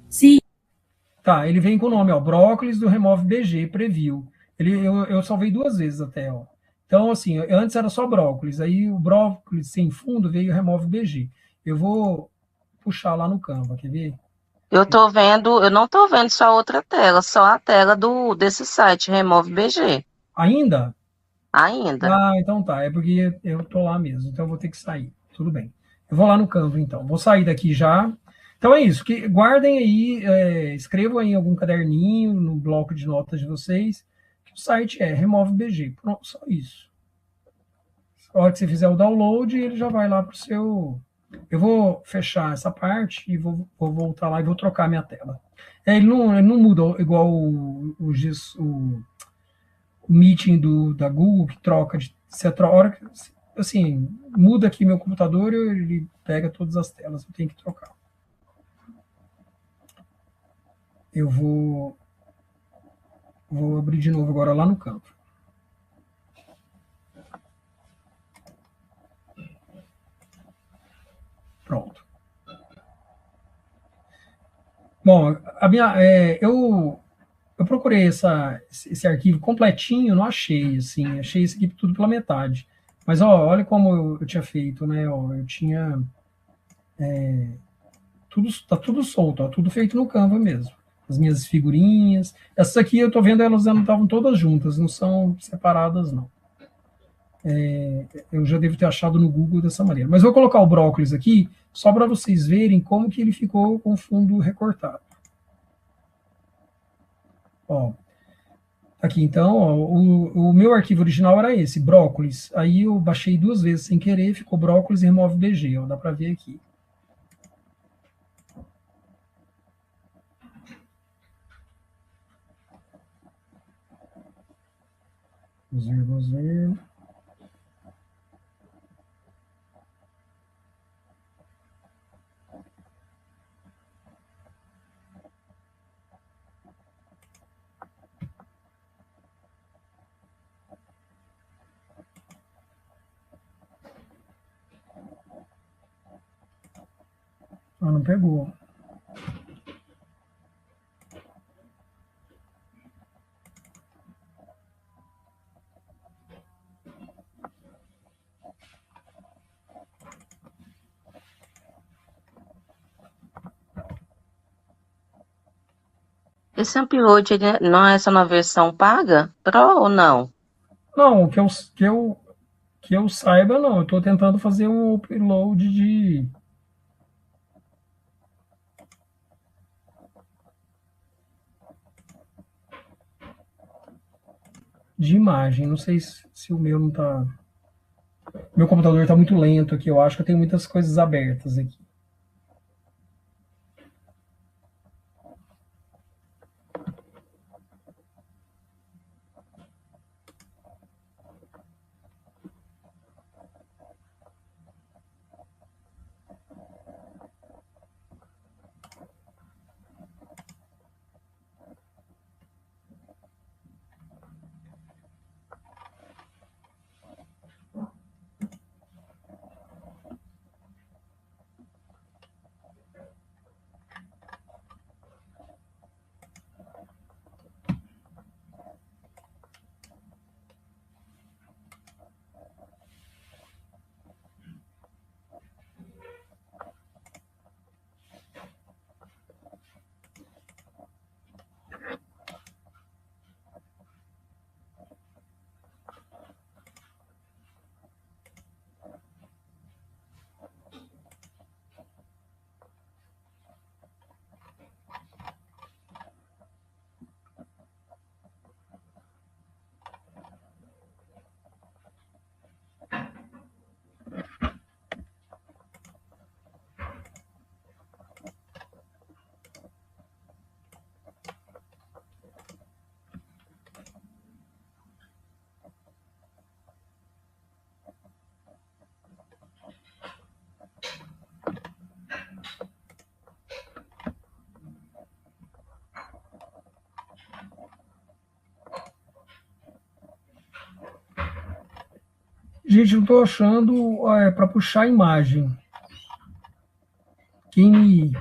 Sim. Tá, ele vem com o nome, ó, Brócolis do Remove BG Preview. Eu salvei 2 vezes até, ó. Então, assim, antes era só brócolis, aí o brócolis sem fundo veio Remove BG. Eu vou puxar lá no Canva, quer ver? Eu não tô vendo só outra tela, só a tela desse site, Remove BG. Ainda? Ainda. Então tá, é porque eu tô lá mesmo, então eu vou ter que sair. Tudo bem. Eu vou lá no Canva, então. Vou sair daqui já. Então é isso, guardem aí, escrevam aí em algum caderninho, no bloco de notas de vocês, que o site é Remove BG. Pronto, só isso. Na hora que você fizer o download, ele já vai lá para o seu... Eu vou fechar essa parte e vou voltar lá e vou trocar minha tela. Ele não muda igual o meeting da Google, que troca de hora, assim, muda aqui meu computador, ele pega todas as telas, eu tenho que trocar. Eu vou abrir de novo agora lá no Canva. Pronto. Bom, eu procurei esse arquivo completinho, não achei, assim, achei esse aqui tudo pela metade. Mas, ó, olha como eu tinha feito, né? Ó, eu tinha... tá tudo solto, ó, tudo feito no Canva mesmo. As minhas figurinhas. Essas aqui eu tô vendo, elas não estavam todas juntas, não são separadas, não. Eu já devo ter achado no Google dessa maneira. Mas vou colocar o brócolis aqui, só para vocês verem como que ele ficou com o fundo recortado. Ó, aqui então, ó, o meu arquivo original era esse, brócolis. Aí eu baixei 2 vezes sem querer, ficou brócolis e remove BG, ó, dá para ver aqui. Vamos ver. Não pegou. Esse upload não é só na versão paga? Pro ou não? Não, que eu saiba, não. Eu estou tentando fazer um upload de imagem. Não sei se o meu não está. Meu computador está muito lento aqui. Eu acho que eu tenho muitas coisas abertas aqui. Gente, eu estou achando para puxar a imagem. Quem me.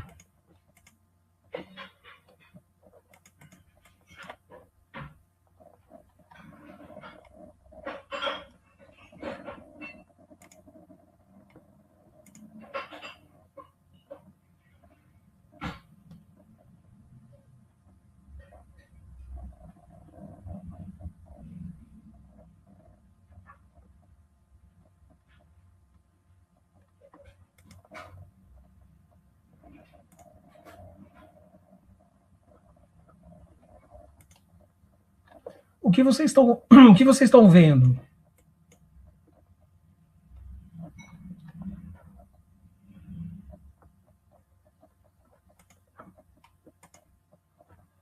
O que vocês estão, o que vocês estão vendo?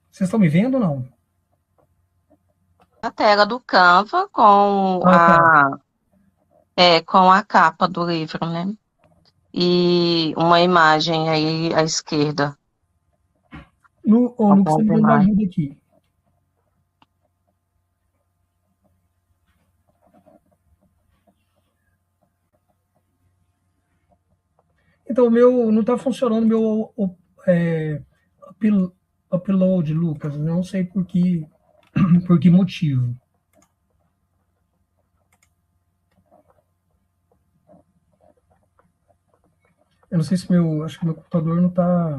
Vocês estão me vendo ou não? A tela do Canva Tá. com a capa do livro, né? E uma imagem aí à esquerda. No que você me dando Demais. ajuda aqui. Então, o meu não está funcionando meu upload, Lucas. Não sei por que motivo. Eu não sei se acho que meu computador não está.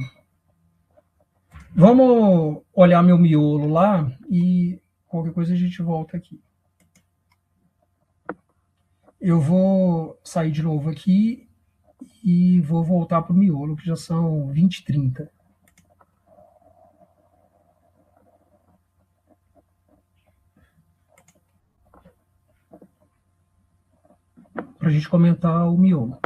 Vamos olhar meu miolo lá e qualquer coisa a gente volta aqui. Eu vou sair de novo aqui e vou voltar para o miolo, que já são 20h30. Para a gente comentar o miolo.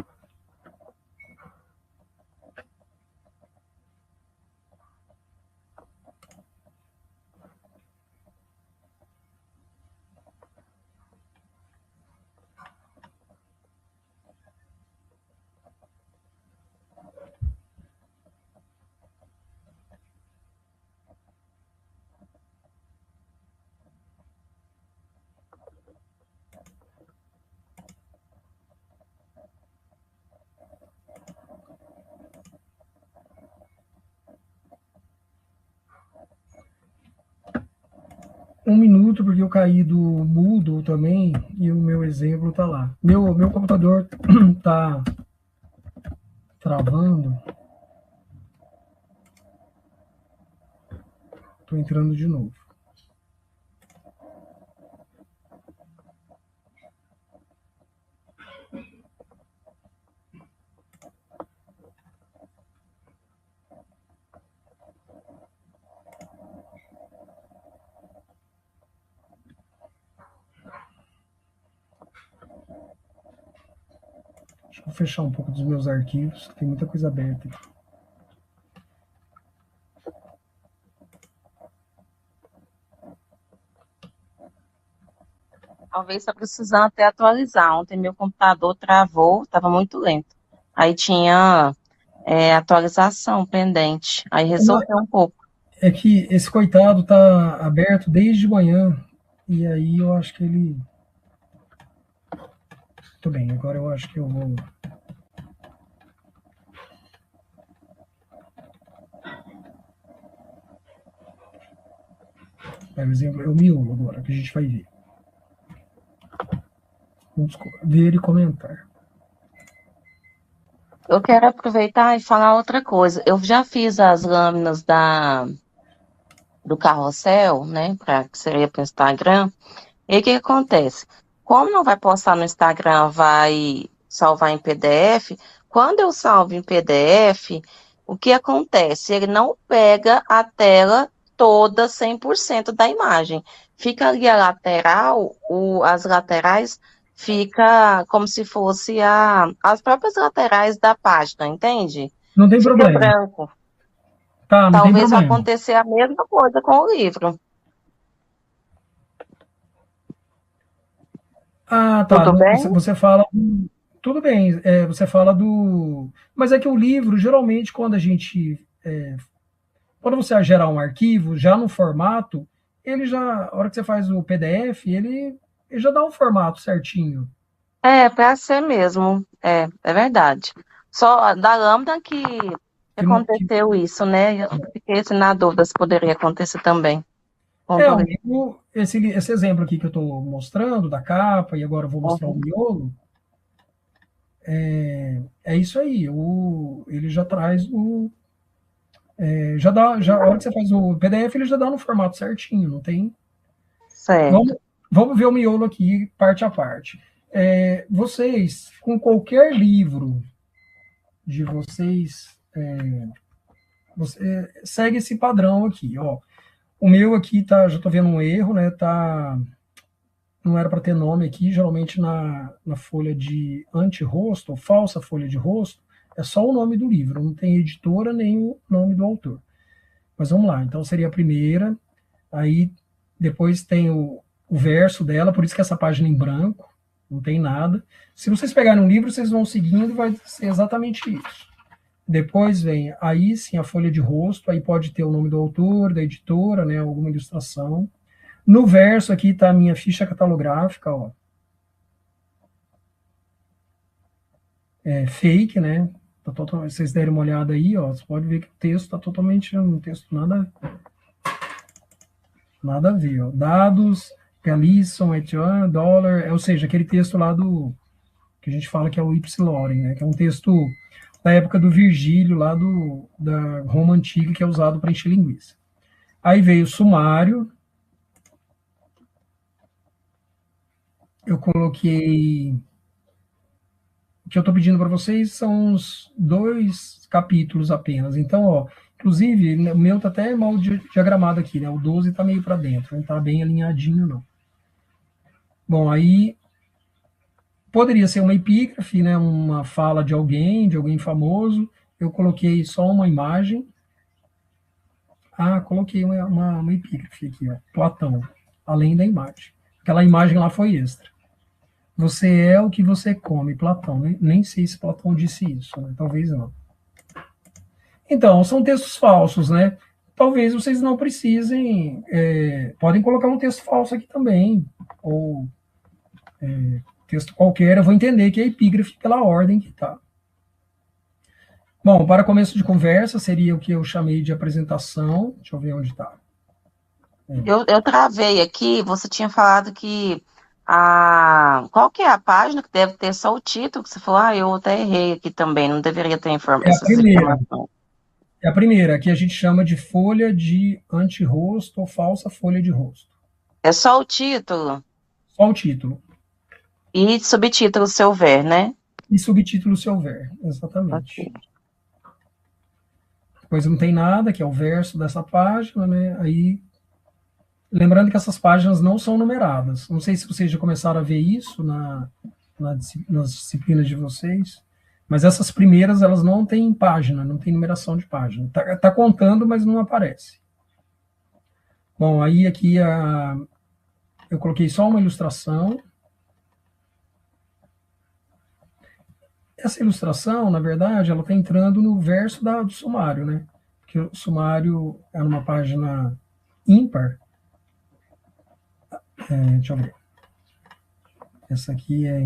Um minuto, porque eu caí do Moodle também e o meu exemplo está lá. Meu computador está travando. Estou entrando de novo. Vou fechar um pouco dos meus arquivos, tem muita coisa aberta aqui. Talvez está precisando até atualizar. Ontem meu computador travou, estava muito lento. Aí tinha atualização pendente. Aí resolveu um pouco. É que esse coitado tá aberto desde manhã. E aí eu acho que ele... Muito bem, agora eu acho que eu vou... Por exemplo, é o miolo agora, que a gente vai ver. Vamos ver e comentar. Eu quero aproveitar e falar outra coisa. Eu já fiz as lâminas do carrossel, né? Que seria para o Instagram. E aí o que acontece? Como não vai postar no Instagram, vai salvar em PDF. Quando eu salvo em PDF, o que acontece? Ele não pega a tela toda 100% da imagem. Fica ali a lateral, as laterais fica como se fosse as próprias laterais da página, entende? Não tem Fica problema. branco. Tá, não tem Talvez vai problema. acontecer a mesma coisa com o livro. Ah, tá. Tudo bem? Você fala... Tudo bem, você fala do... Mas é que o livro, geralmente, quando a gente... quando você gerar um arquivo, já no formato, ele já... A hora que você faz o PDF, ele já dá um formato certinho. Para ser mesmo. É verdade. Só da Lambda que aconteceu isso, né? Eu fiquei assim, na dúvida se poderia acontecer também. O livro, esse exemplo aqui que eu estou mostrando, da capa, e agora eu vou mostrar o miolo, é isso aí. Ele já traz o... a hora que você faz o PDF, ele já dá no formato certinho, não tem... Certo. Vamos ver o miolo aqui, parte a parte. Vocês, com qualquer livro de vocês, você segue esse padrão aqui, ó. O meu aqui já estou vendo um erro, né? Não era para ter nome aqui, geralmente na folha de anti-rosto, ou falsa folha de rosto, é só o nome do livro, não tem editora nem o nome do autor. Mas vamos lá, então seria a primeira, aí depois tem o verso dela, por isso que essa página em branco, não tem nada. Se vocês pegarem um livro, vocês vão seguindo e vai ser exatamente isso. Depois vem, aí sim, a folha de rosto, aí pode ter o nome do autor, da editora, né, alguma ilustração. No verso aqui está a minha ficha catalográfica, ó. Fake, né? Se vocês derem uma olhada aí, ó, você pode ver que o texto está totalmente, um texto nada a ver, ó. Dados, Galisson, Etienne, dólar, ou seja, aquele texto lá que a gente fala que é o Ipsiloren, né? Que é um texto da época do Virgílio, lá da Roma Antiga, que é usado para encher linguiça. Aí veio o sumário. Eu coloquei... O que eu estou pedindo para vocês são uns 2 capítulos apenas. Então, ó, inclusive, o meu está até mal diagramado aqui, né? O 12 está meio para dentro, não está bem alinhadinho, não. Bom, aí poderia ser uma epígrafe, né? Uma fala de alguém famoso. Eu coloquei só uma imagem. Coloquei uma epígrafe aqui, ó, Platão, além da imagem. Aquela imagem lá foi extra. Você é o que você come, Platão. Nem sei se Platão disse isso, né? Talvez não. Então, são textos falsos, né? Talvez vocês não precisem... podem colocar um texto falso aqui também, ou texto qualquer. Eu vou entender que é epígrafe pela ordem que está. Bom, para começo de conversa, seria o que eu chamei de apresentação. Deixa eu ver onde está. Eu travei aqui, você tinha falado que qual que é a página que deve ter só o título, que você falou, eu até errei aqui também, não deveria ter informação. É a primeira, que a gente chama de folha de anti-rosto ou falsa folha de rosto. É só o título? Só o título. E subtítulo se houver, né? E subtítulo se houver, exatamente. Okay. Depois não tem nada, que é o verso dessa página, né? Aí, lembrando que essas páginas não são numeradas. Não sei se vocês já começaram a ver isso nas disciplinas de vocês. Mas essas primeiras, elas não têm página, não tem numeração de página. Tá contando, mas não aparece. Bom, aí aqui eu coloquei só uma ilustração. Essa ilustração, na verdade, ela está entrando no verso do sumário, né? Porque o sumário é numa página ímpar. Deixa eu ver. Essa aqui é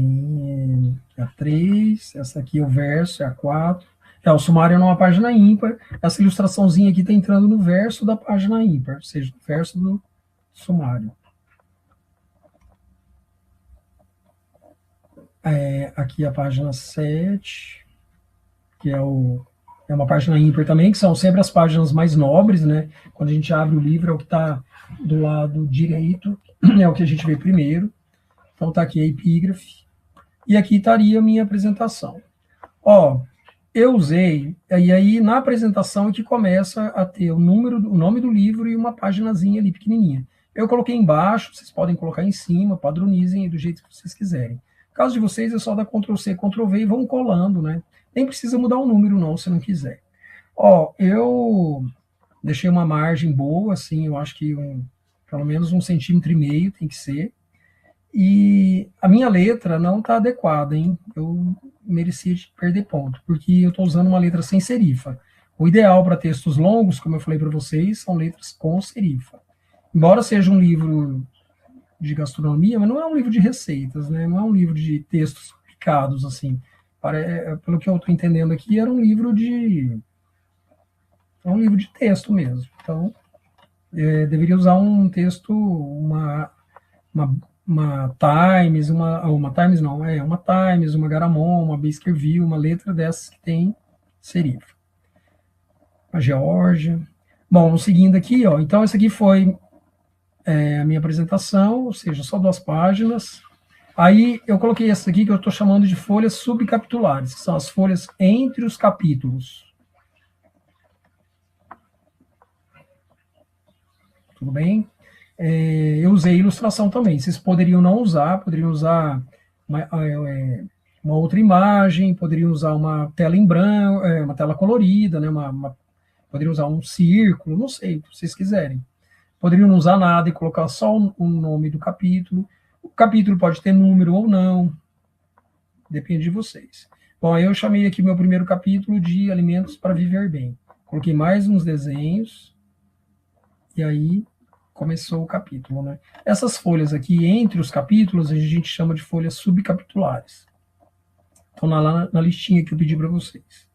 a 3, essa aqui é o verso, é a 4. O sumário é numa página ímpar. Essa ilustraçãozinha aqui está entrando no verso da página ímpar, ou seja, no verso do sumário. Aqui a página 7, que é uma página ímpar também, que são sempre as páginas mais nobres, né? Quando a gente abre o livro, é o que está do lado direito, é o que a gente vê primeiro. Então está aqui a epígrafe. E aqui estaria a minha apresentação. Eu usei, e aí na apresentação é que começa a ter o nome do livro e uma paginazinha ali pequenininha. Eu coloquei embaixo, vocês podem colocar em cima, padronizem do jeito que vocês quiserem. No caso de vocês, é só dar Ctrl+C, Ctrl+V e vão colando, né? Nem precisa mudar o número, não, se não quiser. Eu deixei uma margem boa, assim, eu acho que pelo menos 1,5 centímetros tem que ser. E a minha letra não está adequada, hein? Eu merecia perder ponto, porque eu estou usando uma letra sem serifa. O ideal para textos longos, como eu falei para vocês, são letras com serifa. Embora seja um livro de gastronomia, mas não é um livro de receitas, né? Não é um livro de textos picados, assim. Pelo que eu estou entendendo aqui, era um livro de texto mesmo. Então, deveria usar um texto, uma Times, uma Times, uma Garamond, uma Baskerville, uma letra dessas que tem serifa. A Geórgia. Bom, seguindo aqui, então essa aqui foi a minha apresentação, ou seja, só 2 páginas. Aí eu coloquei essa aqui que eu estou chamando de folhas subcapitulares, que são as folhas entre os capítulos. Tudo bem? Eu usei ilustração também. Vocês poderiam não usar, poderiam usar uma outra imagem, poderiam usar uma tela em branco, uma tela colorida, né? Poderiam usar um círculo, não sei, o que vocês quiserem. Poderiam não usar nada e colocar só o nome do capítulo. O capítulo pode ter número ou não, depende de vocês. Bom, aí eu chamei aqui meu primeiro capítulo de Alimentos para Viver Bem. Coloquei mais uns desenhos, e aí começou o capítulo, né? Essas folhas aqui, entre os capítulos, a gente chama de folhas subcapitulares. Estão lá na listinha que eu pedi para vocês.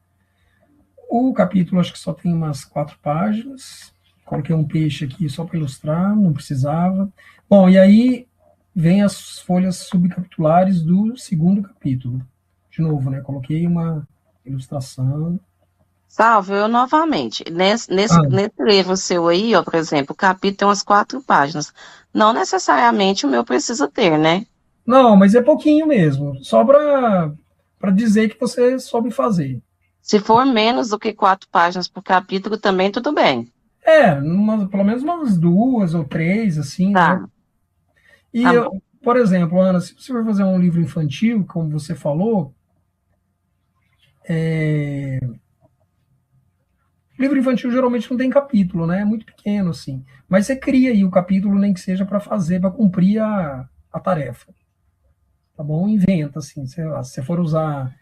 O capítulo, acho que só tem umas 4 páginas. Coloquei um peixe aqui só para ilustrar, não precisava. Bom, e aí vem as folhas subcapitulares do segundo capítulo. De novo, né? Coloquei uma ilustração. Salve, eu novamente. Nesse livro seu aí, por exemplo, o capítulo tem umas 4 páginas. Não necessariamente o meu precisa ter, né? Não, mas é pouquinho mesmo. Só para dizer que você soube fazer. Se for menos do que 4 páginas por capítulo, também tudo bem. Pelo menos umas 2 ou 3, assim, tá. Né? E, por exemplo, Ana, se você for fazer um livro infantil, como você falou, livro infantil geralmente não tem capítulo, né? É muito pequeno, assim. Mas você cria aí o capítulo, nem que seja para cumprir a tarefa. Tá bom? Inventa, assim, sei lá, se você for usar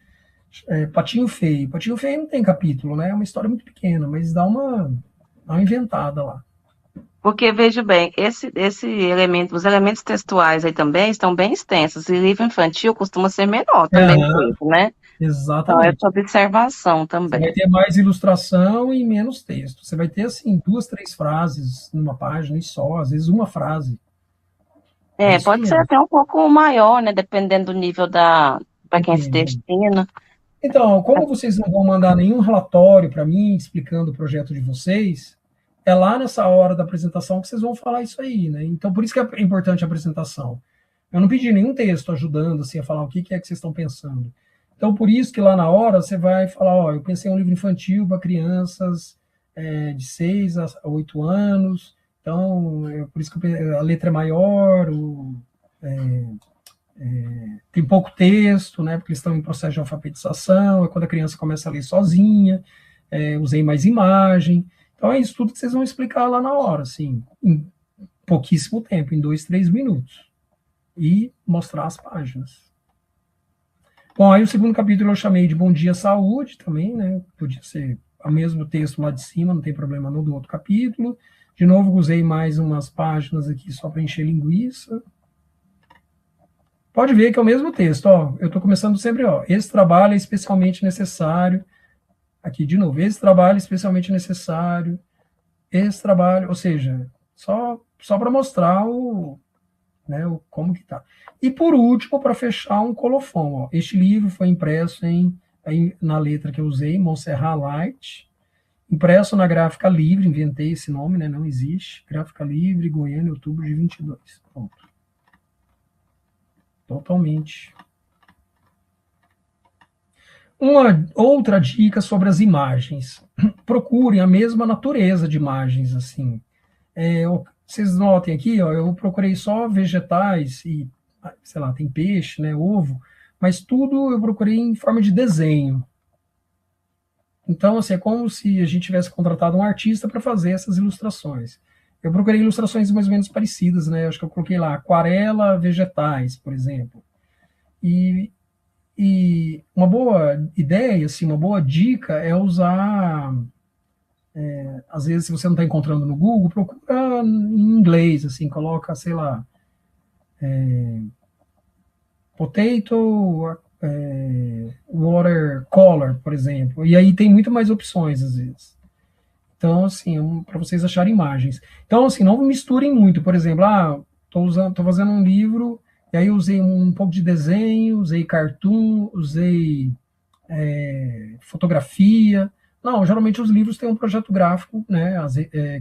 Patinho Feio. Patinho Feio não tem capítulo, né? É uma história muito pequena, mas dá uma inventada lá. Porque, veja bem, os elementos textuais aí também estão bem extensos, e livro infantil costuma ser menor também, né? Exatamente. Então, essa observação também. Você vai ter mais ilustração e menos texto. Você vai ter, assim, 2, 3 frases numa página e só, às vezes uma frase. Pode ser até um pouco maior, né? Dependendo do nível para quem se destina. Então, como vocês não vão mandar nenhum relatório para mim explicando o projeto de vocês, é lá nessa hora da apresentação que vocês vão falar isso aí, né? Então, por isso que é importante a apresentação. Eu não pedi nenhum texto ajudando assim, a falar o que é que vocês estão pensando. Então, por isso que lá na hora você vai falar, eu pensei em um livro infantil para crianças de 6 a 8 anos, então, por isso que a letra é maior, tem pouco texto, né, porque eles estão em processo de alfabetização, é quando a criança começa a ler sozinha, usei mais imagem. Então é isso tudo que vocês vão explicar lá na hora, assim, em pouquíssimo tempo, em 2, 3 minutos. E mostrar as páginas. Bom, aí o segundo capítulo eu chamei de Bom Dia Saúde também, né? Podia ser o mesmo texto lá de cima, não tem problema no do outro capítulo. De novo, usei mais umas páginas aqui só para encher linguiça. Pode ver que é o mesmo texto, ó. Eu estou começando sempre, ó. Esse trabalho é especialmente necessário. Aqui, de novo, esse trabalho é especialmente necessário. Esse trabalho, ou seja, só para mostrar como que tá. E por último, para fechar, um colofão. Ó. Este livro foi impresso na letra que eu usei, Montserrat Light, impresso na Gráfica Livre, inventei esse nome, né? Não existe. Gráfica Livre, Goiânia, outubro de 22. Pronto. Totalmente. Uma outra dica sobre as imagens. Procurem a mesma natureza de imagens, assim. Vocês notem aqui, ó, eu procurei só vegetais e, sei lá, tem peixe, né, ovo, mas tudo eu procurei em forma de desenho. Então, assim, é como se a gente tivesse contratado um artista para fazer essas ilustrações. Eu procurei ilustrações mais ou menos parecidas, né? Acho que eu coloquei lá aquarela vegetais, por exemplo. E uma boa ideia, assim, uma boa dica é usar... às vezes, se você não está encontrando no Google, procura em inglês, assim, coloca, sei lá, potato watercolor, por exemplo, e aí tem muito mais opções, às vezes. Então, assim, para vocês acharem imagens. Então, assim, não misturem muito, por exemplo, tô fazendo um livro, e aí usei um pouco de desenho, usei cartoon, usei fotografia. Não, geralmente os livros têm um projeto gráfico, né,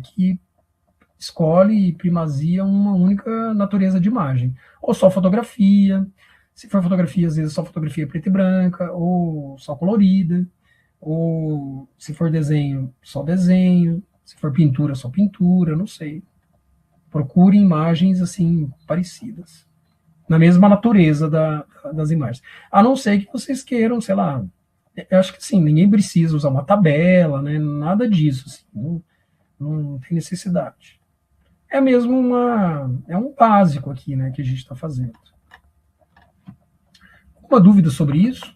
que escolhe e primazia uma única natureza de imagem. Ou só fotografia, se for fotografia, às vezes só fotografia preta e branca, ou só colorida, ou se for desenho, só desenho, se for pintura, só pintura, não sei. Procure imagens, assim, parecidas, na mesma natureza das imagens. A não ser que vocês queiram, sei lá, eu acho que sim, ninguém precisa usar uma tabela, né? Nada disso, assim, não tem necessidade. É mesmo um básico aqui, né, que a gente está fazendo. Alguma dúvida sobre isso?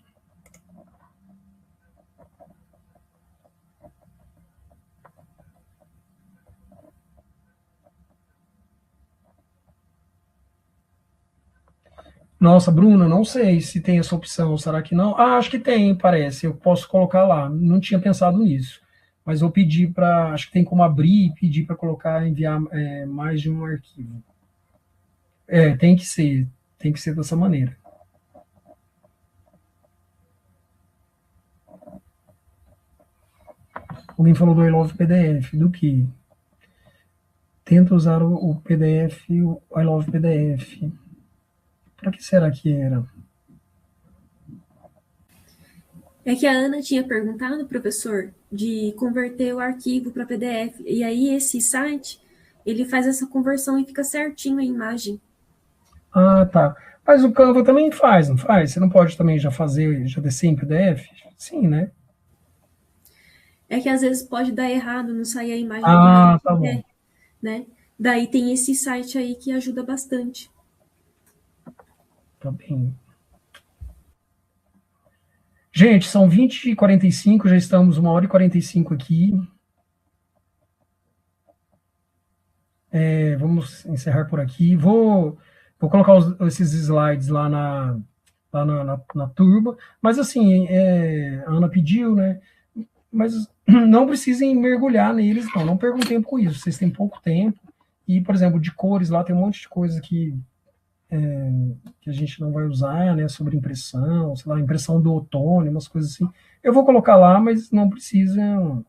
Nossa, Bruna, não sei se tem essa opção, será que não? Acho que tem, parece, eu posso colocar lá, não tinha pensado nisso, mas vou pedir para, acho que tem como abrir e pedir para colocar, enviar mais de um arquivo. Tem que ser dessa maneira. Alguém falou do I Love PDF, do que? Tenta usar o PDF, o I Love PDF. Para que será que era? É que a Ana tinha perguntado, professor, de converter o arquivo para PDF. E aí esse site, ele faz essa conversão e fica certinho a imagem. Tá. Mas o Canva também faz, não faz? Você não pode também já descer em PDF? Sim, né? É que às vezes pode dar errado, não sair a imagem tá bom. Né? Daí tem esse site aí que ajuda bastante. Tá bem. Gente, são 20h45, já estamos 1h45 aqui. Vamos encerrar por aqui. Vou colocar esses slides lá na turma. Mas assim, a Ana pediu, né? Mas não precisem mergulhar neles, não percam tempo com isso. Vocês têm pouco tempo. E, por exemplo, de cores lá tem um monte de coisa que a gente não vai usar, né, sobre impressão, sei lá, impressão do outono, umas coisas assim. Eu vou colocar lá, mas não precisam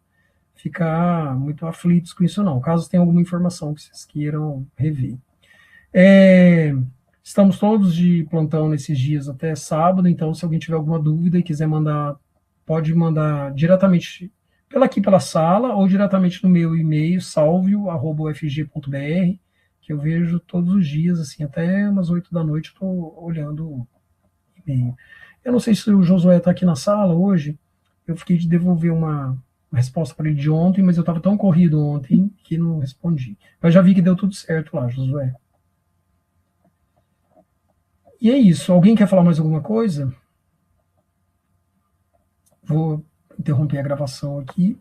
ficar muito aflitos com isso, não. Caso tenha alguma informação que vocês queiram rever. Estamos todos de plantão nesses dias até sábado, então se alguém tiver alguma dúvida e quiser mandar, pode mandar diretamente pela sala ou diretamente no meu e-mail, salvio@ufg.br, que eu vejo todos os dias, assim, até umas 8 da noite, estou olhando desempenho. Eu não sei se o Josué está aqui na sala hoje, eu fiquei de devolver uma resposta para ele de ontem, mas eu estava tão corrido ontem que não respondi. Mas já vi que deu tudo certo lá, Josué. E é isso. Alguém quer falar mais alguma coisa? Vou interromper a gravação aqui.